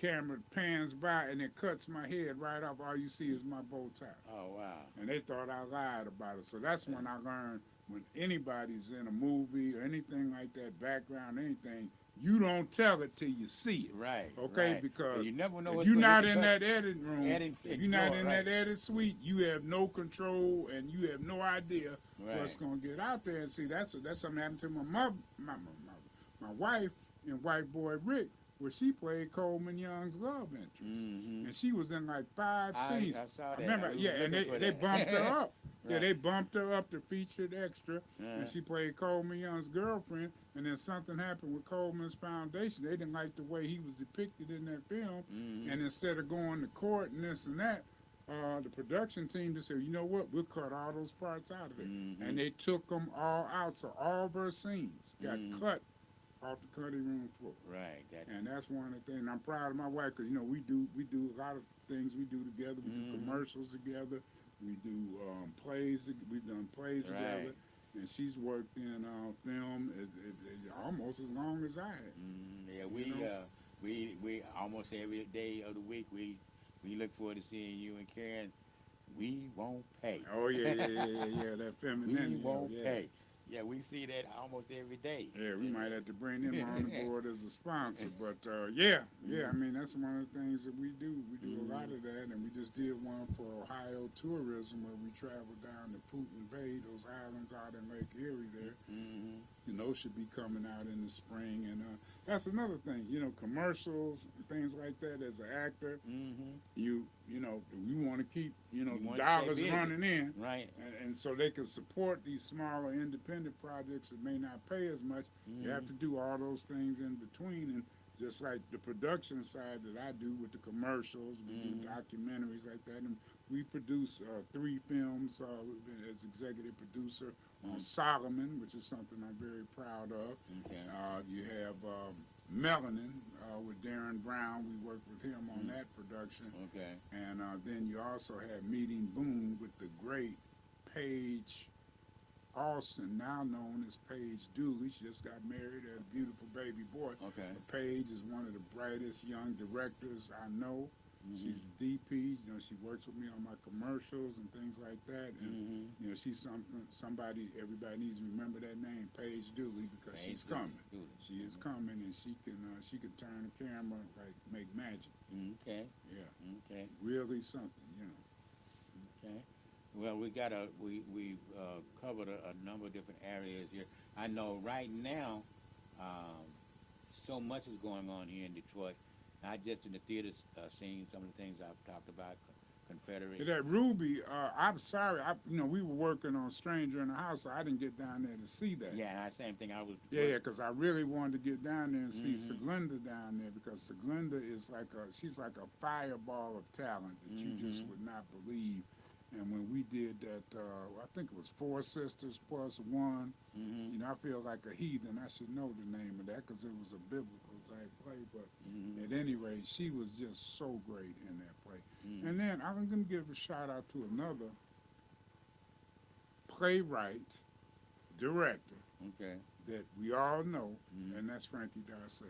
[SPEAKER 2] camera pans by and it cuts my head right off. All you see is my bow tie.
[SPEAKER 1] Oh, wow.
[SPEAKER 2] And they thought I lied about it. So that's when I learned when anybody's in a movie or anything like that, background, anything, you don't tell it till you see it.
[SPEAKER 1] Right.
[SPEAKER 2] Okay,
[SPEAKER 1] right.
[SPEAKER 2] because
[SPEAKER 1] you never know
[SPEAKER 2] if
[SPEAKER 1] what's
[SPEAKER 2] you're
[SPEAKER 1] gonna
[SPEAKER 2] not
[SPEAKER 1] hit
[SPEAKER 2] in
[SPEAKER 1] the
[SPEAKER 2] that editing room, if you're not in
[SPEAKER 1] right.
[SPEAKER 2] that edit suite, you have no control and you have no idea what's
[SPEAKER 1] Right.
[SPEAKER 2] going to get out there. And see, that's something happened to my mother, my wife in White Boy Rick, where she played Coleman Young's love interest,
[SPEAKER 1] Mm-hmm.
[SPEAKER 2] and she was in like 5 scenes.
[SPEAKER 1] I saw that.
[SPEAKER 2] Remember,
[SPEAKER 1] I was
[SPEAKER 2] yeah, and
[SPEAKER 1] looking for
[SPEAKER 2] they
[SPEAKER 1] that.
[SPEAKER 2] bumped her up. Yeah,
[SPEAKER 1] Right.
[SPEAKER 2] they bumped her up to featured extra,
[SPEAKER 1] Uh-huh.
[SPEAKER 2] and she played Coleman Young's girlfriend. And then something happened with Coleman's Foundation. They didn't like the way he was depicted in that film,
[SPEAKER 1] Mm-hmm.
[SPEAKER 2] and instead of going to court and this and that, the production team just said, you know what, we'll cut all those parts out of it.
[SPEAKER 1] Mm-hmm.
[SPEAKER 2] And they took them all out, so all of her scenes got
[SPEAKER 1] Mhm.
[SPEAKER 2] cut off the cutting room floor.
[SPEAKER 1] Right.
[SPEAKER 2] And that's one of the things. I'm proud of my wife because, you know, we do a lot of things we do together. We do commercials together. We do plays. We've done plays
[SPEAKER 1] Right.
[SPEAKER 2] together. And she's worked in film almost as long as I have.
[SPEAKER 1] Yeah,
[SPEAKER 2] You know?
[SPEAKER 1] we almost every day of the week we look forward to seeing you and Karen. We won't pay.
[SPEAKER 2] Oh yeah, that
[SPEAKER 1] We
[SPEAKER 2] femininity.
[SPEAKER 1] won't
[SPEAKER 2] yeah.
[SPEAKER 1] pay. Yeah, we see that almost every day.
[SPEAKER 2] Yeah, we might have to bring them on the board as a sponsor, but yeah. I mean that's one of the things that we do. We do a lot of that, and we just did one for Ohio tourism where we traveled down to Putin Bay, those islands out in Lake Erie there.
[SPEAKER 1] Mm-hmm.
[SPEAKER 2] And those should be coming out in the spring, and that's another thing. You know, commercials and things like that. As an actor,
[SPEAKER 1] Mm-hmm.
[SPEAKER 2] you know, we want to keep
[SPEAKER 1] You wanna
[SPEAKER 2] dollars
[SPEAKER 1] stay busy.
[SPEAKER 2] running in.
[SPEAKER 1] Right.
[SPEAKER 2] And so they can support these smaller independent projects that may not pay as much. You have to do all those things in between. And just like the production side that I do with the commercials, we do documentaries like that. And we produce 3 films as executive producer on Solomon, which is something I'm very proud of.
[SPEAKER 1] Okay.
[SPEAKER 2] You have Melanin with Darren Brown. We worked with him on that production.
[SPEAKER 1] Okay.
[SPEAKER 2] And then you also have Meeting Boom with the great Paige Austin, now known as Paige Dooley. She just got married, had a beautiful baby boy.
[SPEAKER 1] Okay.
[SPEAKER 2] But Paige is one of the brightest young directors I know. She's a DP. You know, she works with me on my commercials and things like that. And you know, she's somebody. Everybody needs to remember that name, Paige Dooley, because she's coming. She is coming, and she can turn the camera like make magic.
[SPEAKER 1] Okay.
[SPEAKER 2] Yeah.
[SPEAKER 1] Okay.
[SPEAKER 2] Really something, you know.
[SPEAKER 1] Okay. Well, we covered a number of different areas here. I know right now, so much is going on here in Detroit. Not just in the theater scene, some of the things I've talked about, Confederate.
[SPEAKER 2] That Ruby, I'm sorry. We were working on Stranger in the House, so I didn't get down there to see that.
[SPEAKER 1] Yeah, same thing. I was.
[SPEAKER 2] Yeah, because I really wanted to get down there and see Seglinda down there, because Seglinda is she's like a fireball of talent that you just would not believe. And when we did that, I think it was 4 Sisters plus 1. You know, I feel like a heathen. I should know the name of that because it was a biblical type play. But at any rate, she was just so great in that play. And then I'm going to give a shout out to another playwright, director that we all know, and that's Frankie Darcell.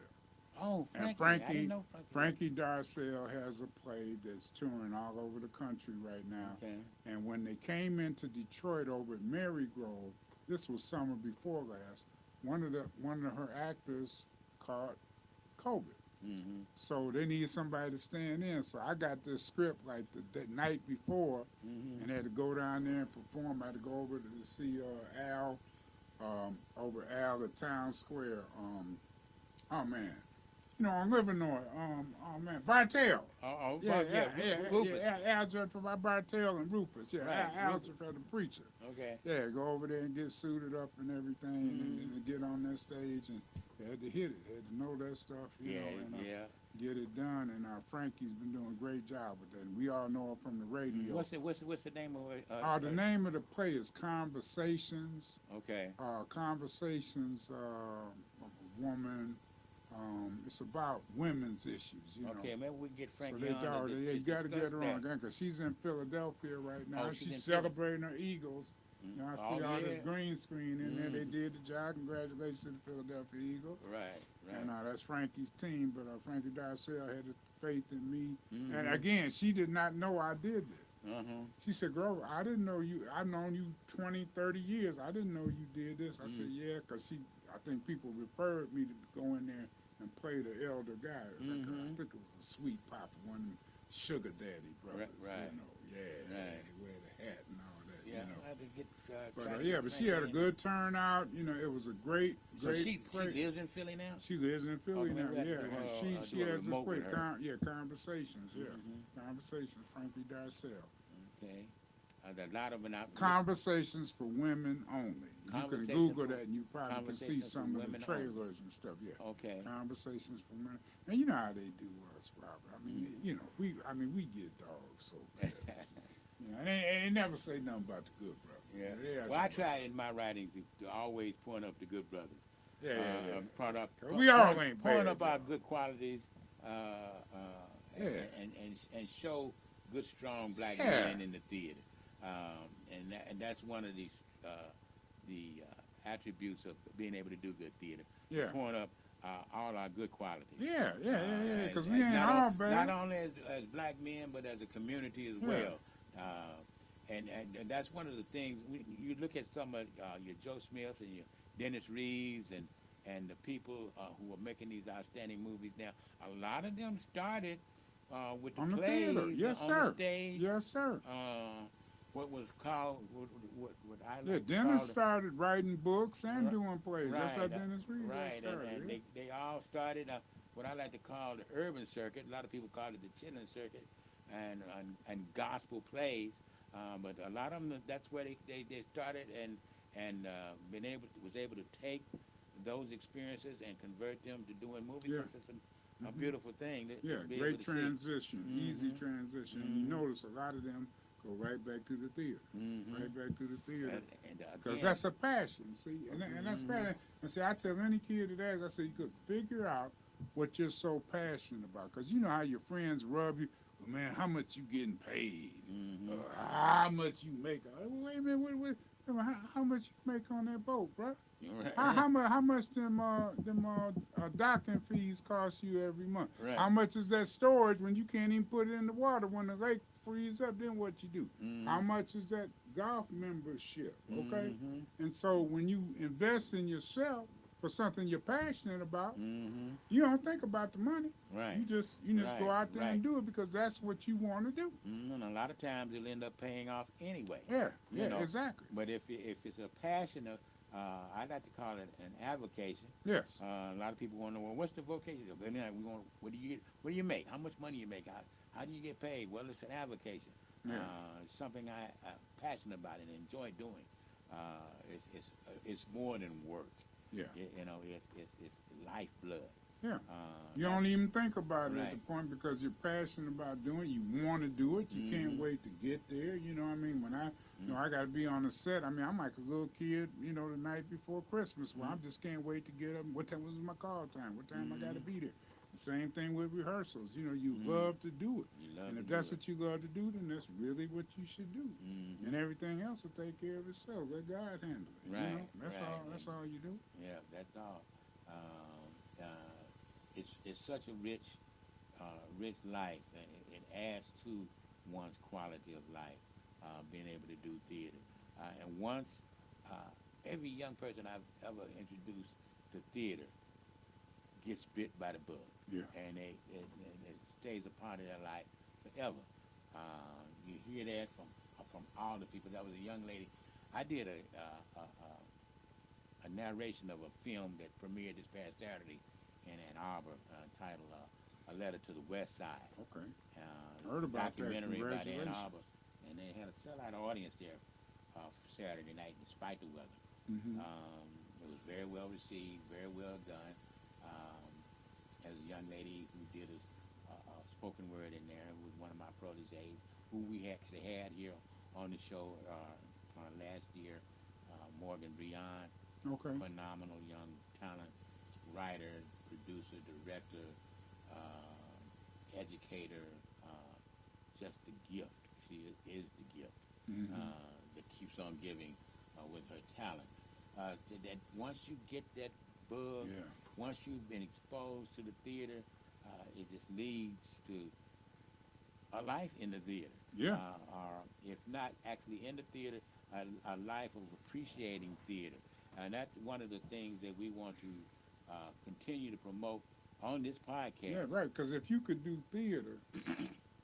[SPEAKER 1] Oh,
[SPEAKER 2] And
[SPEAKER 1] Frankie. I didn't know
[SPEAKER 2] Frankie Darcell has a play that's touring all over the country right now.
[SPEAKER 1] Okay.
[SPEAKER 2] And when they came into Detroit over at Marygrove, this was summer before last, one of her actors caught COVID. So they needed somebody to stand in. So I got this script like the night before, and had to go down there and perform. I had to go over to see Al, over Al at Town Square. Oh man. You know, on Livernois, Bartell.
[SPEAKER 1] Rufus.
[SPEAKER 2] Algebra, Bartell and Rufus. Yeah,
[SPEAKER 1] Right,
[SPEAKER 2] Algebra the preacher.
[SPEAKER 1] Okay.
[SPEAKER 2] Yeah, go over there and get suited up and everything, and get on that stage, and had to hit it, had to know that stuff, you know, and get it done. And Frankie's been doing a great job with that. And we all know her from the radio.
[SPEAKER 1] What's the name of it?
[SPEAKER 2] The name of the play is Conversations.
[SPEAKER 1] Okay.
[SPEAKER 2] Conversations of a woman. It's about women's issues, you know.
[SPEAKER 1] Okay, maybe we can get Frankie
[SPEAKER 2] So
[SPEAKER 1] on.
[SPEAKER 2] you got to get her on
[SPEAKER 1] that.
[SPEAKER 2] again, because she's in Philadelphia right now.
[SPEAKER 1] Oh, she's in
[SPEAKER 2] she's celebrating her Eagles. You know, I see all this
[SPEAKER 1] yeah.
[SPEAKER 2] green screen in there. They did the job. Congratulations to the Philadelphia Eagles.
[SPEAKER 1] Right.
[SPEAKER 2] And that's Frankie's team, but Frankie Darcell had faith in me. And again, she did not know I did this. She said, Grover, I didn't know you. I've known you 20, 30 years. I didn't know you did this. I said, yeah, because I think people referred me to go in there and play the elder guy. I think it was a Sweet Papa, one of them sugar daddy brothers.
[SPEAKER 1] Right.
[SPEAKER 2] You know, they wear the hat and all that.
[SPEAKER 1] Yeah,
[SPEAKER 2] You know.
[SPEAKER 1] I had to get.
[SPEAKER 2] But she had a good turnout. You know, it was a great.
[SPEAKER 1] So she lives in Philly now.
[SPEAKER 2] She lives in Philly now. Yeah, and she has this place. Conversations. Yeah, Conversations. Frankie Darcell.
[SPEAKER 1] Okay. A lot of them out.
[SPEAKER 2] Conversations for women only. You can Google that and you probably can see some of the trailers and stuff. Yeah.
[SPEAKER 1] Okay.
[SPEAKER 2] Conversations for women, and you know how they do us, Robert. I mean, you know, we get dogs so bad. You know, and they never say nothing about the good brother.
[SPEAKER 1] Yeah. Well, I try in my writing to always point up the good brothers.
[SPEAKER 2] We all ain't bad.
[SPEAKER 1] Point up our good qualities, and show good, strong black men in the theater. And that's one of the attributes of being able to do good theater.
[SPEAKER 2] Yeah.
[SPEAKER 1] Point up all our good qualities.
[SPEAKER 2] Yeah. Because we ain't all bad.
[SPEAKER 1] Not only as black men, but as a community as well. And that's one of the things. You look at some of your Joe Smiths and your Dennis Reeves and the people who are making these outstanding movies now. A lot of them started with the plays on the stage.
[SPEAKER 2] Yes, sir.
[SPEAKER 1] What was called what I like
[SPEAKER 2] Dennis started writing books and doing plays.
[SPEAKER 1] Right,
[SPEAKER 2] that's how Dennis Reeves
[SPEAKER 1] started.
[SPEAKER 2] And
[SPEAKER 1] they all started what I like to call the urban circuit. A lot of people call it the children's circuit, and gospel plays. But a lot of them, that's where they started and was able to take those experiences and convert them to doing movies.
[SPEAKER 2] Yeah.
[SPEAKER 1] It's a beautiful thing.
[SPEAKER 2] Great transition, easy transition. You notice a lot of them go right back to the theater, right back to the theater, because that's a passion. See, and that's passion. And see, I tell any kid that asks, I say, you could figure out what you're so passionate about, because you know how your friends rub you. Well, man, how much you getting paid? How much you make? Wait a minute, how much you make on that boat, bro?
[SPEAKER 1] Right.
[SPEAKER 2] How much them docking fees cost you every month?
[SPEAKER 1] Right.
[SPEAKER 2] How much is that storage when you can't even put it in the water when the lake freeze up? Then what you do? How much is that golf membership? Okay, and so when you invest in yourself for something you're passionate about, you don't think about the money.
[SPEAKER 1] Right.
[SPEAKER 2] You just go out there and do it because that's what you want to do.
[SPEAKER 1] And a lot of times it'll end up paying off anyway.
[SPEAKER 2] Yeah,
[SPEAKER 1] you know?
[SPEAKER 2] Exactly.
[SPEAKER 1] But if it's a passion, I like to call it an avocation.
[SPEAKER 2] Yes.
[SPEAKER 1] A lot of people want to know, well, what's the vocation? What do you get? What do you make? How much money you make? How do you get paid? Well, it's an avocation.
[SPEAKER 2] Yeah.
[SPEAKER 1] It's something I'm passionate about and enjoy doing. It's more than work.
[SPEAKER 2] Yeah.
[SPEAKER 1] You know, it's lifeblood.
[SPEAKER 2] Yeah. You don't even think about it at the point because you're passionate about doing it. You want to do it. You can't wait to get there. You know what I mean? When I got to be on the set. I mean, I'm like a little kid, you know, the night before Christmas. Well, I just can't wait to get up. What time was my call time? What time I got to be there? The same thing with rehearsals. You know, you love to do it. And if that's what you love to do, then that's really what you should do. And everything else will take care of itself. Let God handle it.
[SPEAKER 1] Right.
[SPEAKER 2] You know? That's all you do.
[SPEAKER 1] Yeah, that's all. It's such a rich life. It adds to one's quality of life, being able to do theater. And once every young person I've ever introduced to theater gets bit by the bug.
[SPEAKER 2] Yeah.
[SPEAKER 1] And it stays a part of their life forever. You hear that from all the people. That was a young lady. I did a narration of a film that premiered this past Saturday in Ann Arbor, titled "A Letter to the West Side."
[SPEAKER 2] Okay. Heard about
[SPEAKER 1] documentary
[SPEAKER 2] that.
[SPEAKER 1] about Ann Arbor, and they had a sellout audience there Saturday night, despite the weather. It was very well received, very well done. As a young lady who did a spoken word in there, who was one of my proteges, who we actually had here on the show last year, Morgan Breon.
[SPEAKER 2] Okay.
[SPEAKER 1] Phenomenal young talent, writer, producer, director, educator, just the gift. She is the gift that keeps on giving with her talent. That once you get that bug, once you've been exposed to the theater, it just leads to a life in the theater.
[SPEAKER 2] Yeah.
[SPEAKER 1] Or if not actually in the theater, a life of appreciating theater. And that's one of the things that we want to continue to promote on this podcast.
[SPEAKER 2] Yeah, right. Because if you could do theater,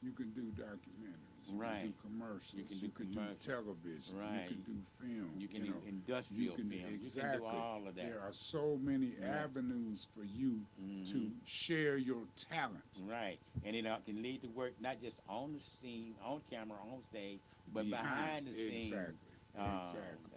[SPEAKER 2] you can do documentaries. You
[SPEAKER 1] Right.
[SPEAKER 2] can do commercials.
[SPEAKER 1] You can do commercials.
[SPEAKER 2] Television.
[SPEAKER 1] Right.
[SPEAKER 2] You can do film.
[SPEAKER 1] You can
[SPEAKER 2] know.
[SPEAKER 1] do industrial film.
[SPEAKER 2] Exactly.
[SPEAKER 1] You can do all of that.
[SPEAKER 2] There are so many
[SPEAKER 1] Yeah.
[SPEAKER 2] avenues for you to
[SPEAKER 1] Mhm.
[SPEAKER 2] share your talent.
[SPEAKER 1] Right, and it can lead to work not just on the scene, on camera, on stage, but behind the scenes.
[SPEAKER 2] Exactly.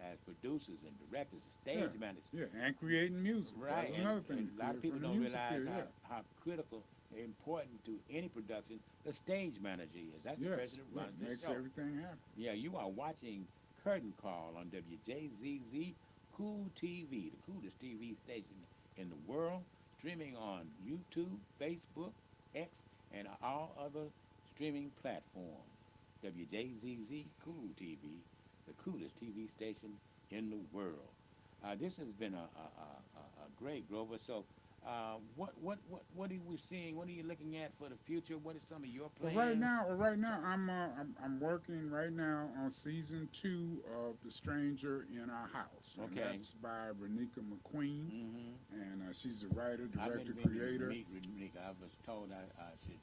[SPEAKER 1] As producers and directors, and stage managers.
[SPEAKER 2] Yeah, and creating music.
[SPEAKER 1] Right,
[SPEAKER 2] That's
[SPEAKER 1] and,
[SPEAKER 2] another thing.
[SPEAKER 1] and a lot of people
[SPEAKER 2] from the
[SPEAKER 1] don't
[SPEAKER 2] music
[SPEAKER 1] realize
[SPEAKER 2] field,
[SPEAKER 1] how critical and important to any production the stage manager is. That's the
[SPEAKER 2] yes.
[SPEAKER 1] person that runs the
[SPEAKER 2] makes
[SPEAKER 1] show.
[SPEAKER 2] everything happen.
[SPEAKER 1] Yeah, you are watching Curtain Call on WJZZ Cool TV, the coolest TV station in the world, streaming on YouTube, Facebook, X, and all other streaming platforms. WJZZ Cool TV, the coolest TV station in the world. This has been a great, Grover. So, what are we seeing? What are you looking at for the future? What are some of your plans?
[SPEAKER 2] Right now, I'm working right now on season 2 of The Stranger in Our House. And
[SPEAKER 1] Okay.
[SPEAKER 2] that's by Renika McQueen,
[SPEAKER 1] Mm-hmm.
[SPEAKER 2] and she's a writer,
[SPEAKER 1] I've
[SPEAKER 2] director,
[SPEAKER 1] been
[SPEAKER 2] creator.
[SPEAKER 1] meet with Nick. I was told I should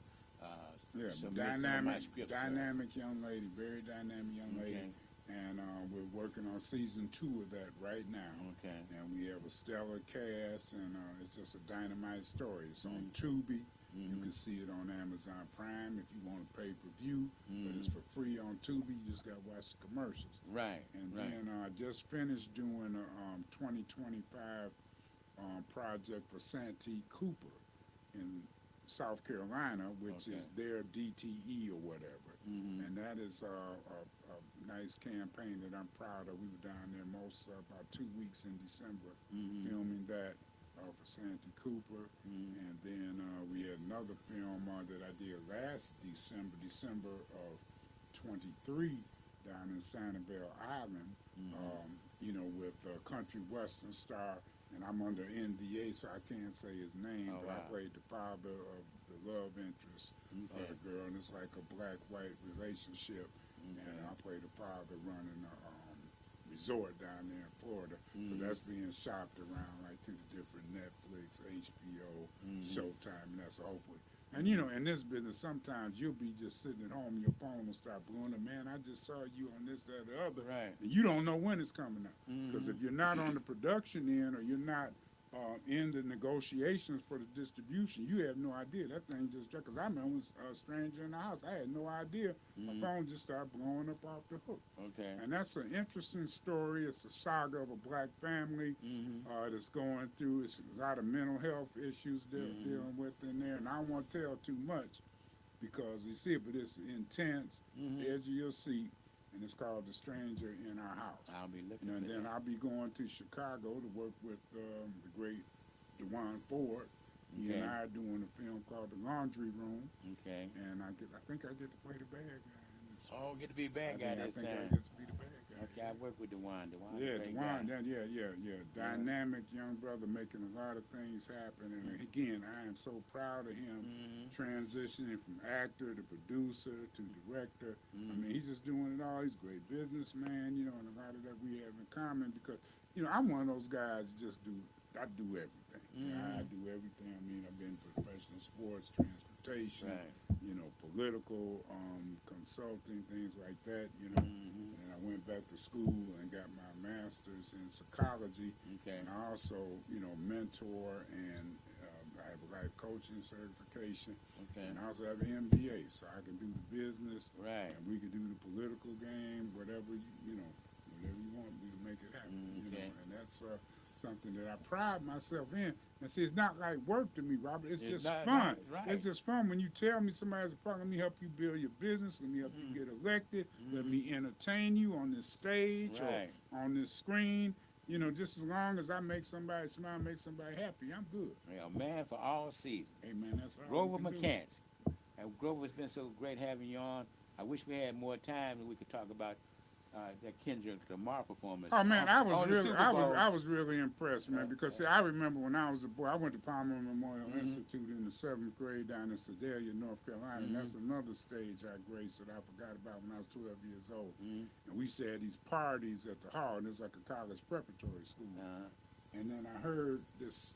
[SPEAKER 2] Yeah,
[SPEAKER 1] submit some of my
[SPEAKER 2] dynamic,
[SPEAKER 1] scripts.
[SPEAKER 2] dynamic young lady, very dynamic young lady.
[SPEAKER 1] Okay.
[SPEAKER 2] And we're working on season 2 of that right now.
[SPEAKER 1] Okay.
[SPEAKER 2] And we have a stellar cast, and it's just a dynamite story. It's on
[SPEAKER 1] Mm.
[SPEAKER 2] Tubi. You
[SPEAKER 1] Mhm.
[SPEAKER 2] can see it on Amazon Prime if you want to pay per view, but it's
[SPEAKER 1] Mhm.
[SPEAKER 2] for free on Tubi. You just got to watch the commercials.
[SPEAKER 1] Right.
[SPEAKER 2] And
[SPEAKER 1] right.
[SPEAKER 2] then I just finished doing a 2025 project for Santee Cooper in South Carolina, which
[SPEAKER 1] Okay.
[SPEAKER 2] is their DTE or whatever.
[SPEAKER 1] Mhm.
[SPEAKER 2] And that is a nice campaign that I'm proud of. We were down there about 2 weeks in December
[SPEAKER 1] Mhm.
[SPEAKER 2] filming that for Santee Cooper.
[SPEAKER 1] Mhm.
[SPEAKER 2] And then we had another film that I did last December of 23 down in Sanibel Island,
[SPEAKER 1] Mhm.
[SPEAKER 2] with a country western star. And I'm under NDA, so I can't say his name,
[SPEAKER 1] Oh,
[SPEAKER 2] but
[SPEAKER 1] wow.
[SPEAKER 2] I played the father of the love interest
[SPEAKER 1] Okay.
[SPEAKER 2] of the girl, and it's like a black-white relationship. And I played the father running a resort down there in Florida. So
[SPEAKER 1] Mhm.
[SPEAKER 2] that's being shopped around like to the different Netflix, HBO,
[SPEAKER 1] Mhm.
[SPEAKER 2] Showtime, and that's hopefully. And in this business, sometimes you'll be just sitting at home, your phone will start blowing up. Man, I just saw you on this, that, or the other.
[SPEAKER 1] Right.
[SPEAKER 2] And you don't know when it's coming out. Because
[SPEAKER 1] Mhm.
[SPEAKER 2] if you're not on the production end or you're not in the negotiations for the distribution, you have no idea. That thing just dropped. Because I remember when a stranger in the house, I had no idea. My
[SPEAKER 1] Mhm.
[SPEAKER 2] phone just started blowing up off the hook.
[SPEAKER 1] Okay.
[SPEAKER 2] And that's an interesting story. It's a saga of a black family
[SPEAKER 1] Mhm.
[SPEAKER 2] that's going through. It's a lot of mental health issues they're
[SPEAKER 1] Mhm.
[SPEAKER 2] dealing with in there. And I don't want to tell too much because you see it, but it's intense,
[SPEAKER 1] Mhm.
[SPEAKER 2] edge of your seat, and it's called The Stranger in Our House.
[SPEAKER 1] I'll be looking
[SPEAKER 2] And
[SPEAKER 1] for
[SPEAKER 2] then
[SPEAKER 1] that.
[SPEAKER 2] I'll be going to Chicago to work with the great DeJuan Ford. He
[SPEAKER 1] Okay.
[SPEAKER 2] and I are doing a film called The Laundry Room,
[SPEAKER 1] Okay.
[SPEAKER 2] and I think I get to play the bad guy in this.
[SPEAKER 1] Oh, get to be a bad guy
[SPEAKER 2] I
[SPEAKER 1] this
[SPEAKER 2] think I
[SPEAKER 1] time.
[SPEAKER 2] get to be the bad guy.
[SPEAKER 1] Okay, I work with DeJuan. DeJuan's
[SPEAKER 2] Yeah,
[SPEAKER 1] a great
[SPEAKER 2] DeJuan,
[SPEAKER 1] guy.
[SPEAKER 2] yeah. Dynamic young brother making a lot of things happen. And again, I am so proud of him
[SPEAKER 1] Mhm.
[SPEAKER 2] transitioning from actor to producer to director. I
[SPEAKER 1] Mhm.
[SPEAKER 2] mean, he's just doing it all. He's a great businessman, and a lot of that we have in common because, I'm one of those guys I do everything. I
[SPEAKER 1] Mhm.
[SPEAKER 2] do everything. I mean, I've been in professional sports, transportation,
[SPEAKER 1] Right.
[SPEAKER 2] political, consulting, things like that,
[SPEAKER 1] Mhm.
[SPEAKER 2] And I went back to school and got my master's in psychology.
[SPEAKER 1] Okay.
[SPEAKER 2] And I also, mentor and I have a life coaching certification.
[SPEAKER 1] Okay.
[SPEAKER 2] And I also have an MBA, so I can do the business
[SPEAKER 1] Right.
[SPEAKER 2] and we can do the political game, whatever you want, we can make it happen.
[SPEAKER 1] Okay.
[SPEAKER 2] And that's something that I pride myself in. And see, it's not like work to me, Robert. It's just
[SPEAKER 1] not-
[SPEAKER 2] fun.
[SPEAKER 1] right.
[SPEAKER 2] It's just fun when you tell me somebody has a problem. Let me help you build your business. Let me help you get elected. Let me entertain you on this stage
[SPEAKER 1] Right.
[SPEAKER 2] or on this screen. Just as long as I make somebody smile, make somebody happy, I'm good.
[SPEAKER 1] Yeah, a man for all seasons.
[SPEAKER 2] Hey, man, that's all
[SPEAKER 1] Grover
[SPEAKER 2] we can do.
[SPEAKER 1] McCants. And Grover, it's been so great having you on. I wish we had more time and we could talk about that Kendrick Lamar performance.
[SPEAKER 2] Oh man, I was
[SPEAKER 1] on the
[SPEAKER 2] really,
[SPEAKER 1] Super
[SPEAKER 2] I
[SPEAKER 1] Bowl.
[SPEAKER 2] was really impressed, man. Because see, I remember when I was a boy, I went to Palmer Memorial Institute in the 7th grade down in Sedalia, North Carolina. And that's another stage I graced that I forgot about when I was 12 years old. And we used to have these parties at the hall, and it was like a college preparatory school. And then I heard this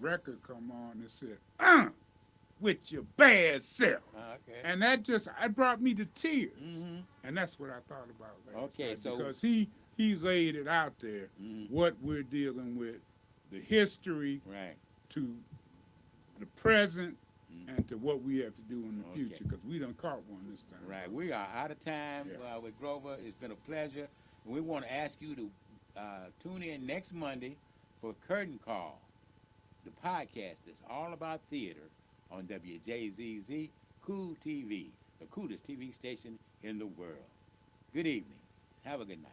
[SPEAKER 2] record come on that said, with your bad self.
[SPEAKER 1] Okay.
[SPEAKER 2] And that just, it brought me to tears. And that's what I thought about last
[SPEAKER 1] Okay,
[SPEAKER 2] night,
[SPEAKER 1] so
[SPEAKER 2] because he laid it out there, what we're dealing with, the history
[SPEAKER 1] right
[SPEAKER 2] to the present, and to what we have to do in the future, because we done caught one this time.
[SPEAKER 1] Right, we are out of time with Grover. It's been a pleasure. We want to ask you to tune in next Monday for Curtain Call, the podcast that's all about theater on WJZZ Cool TV, the coolest TV station in the world. Good evening. Have a good night.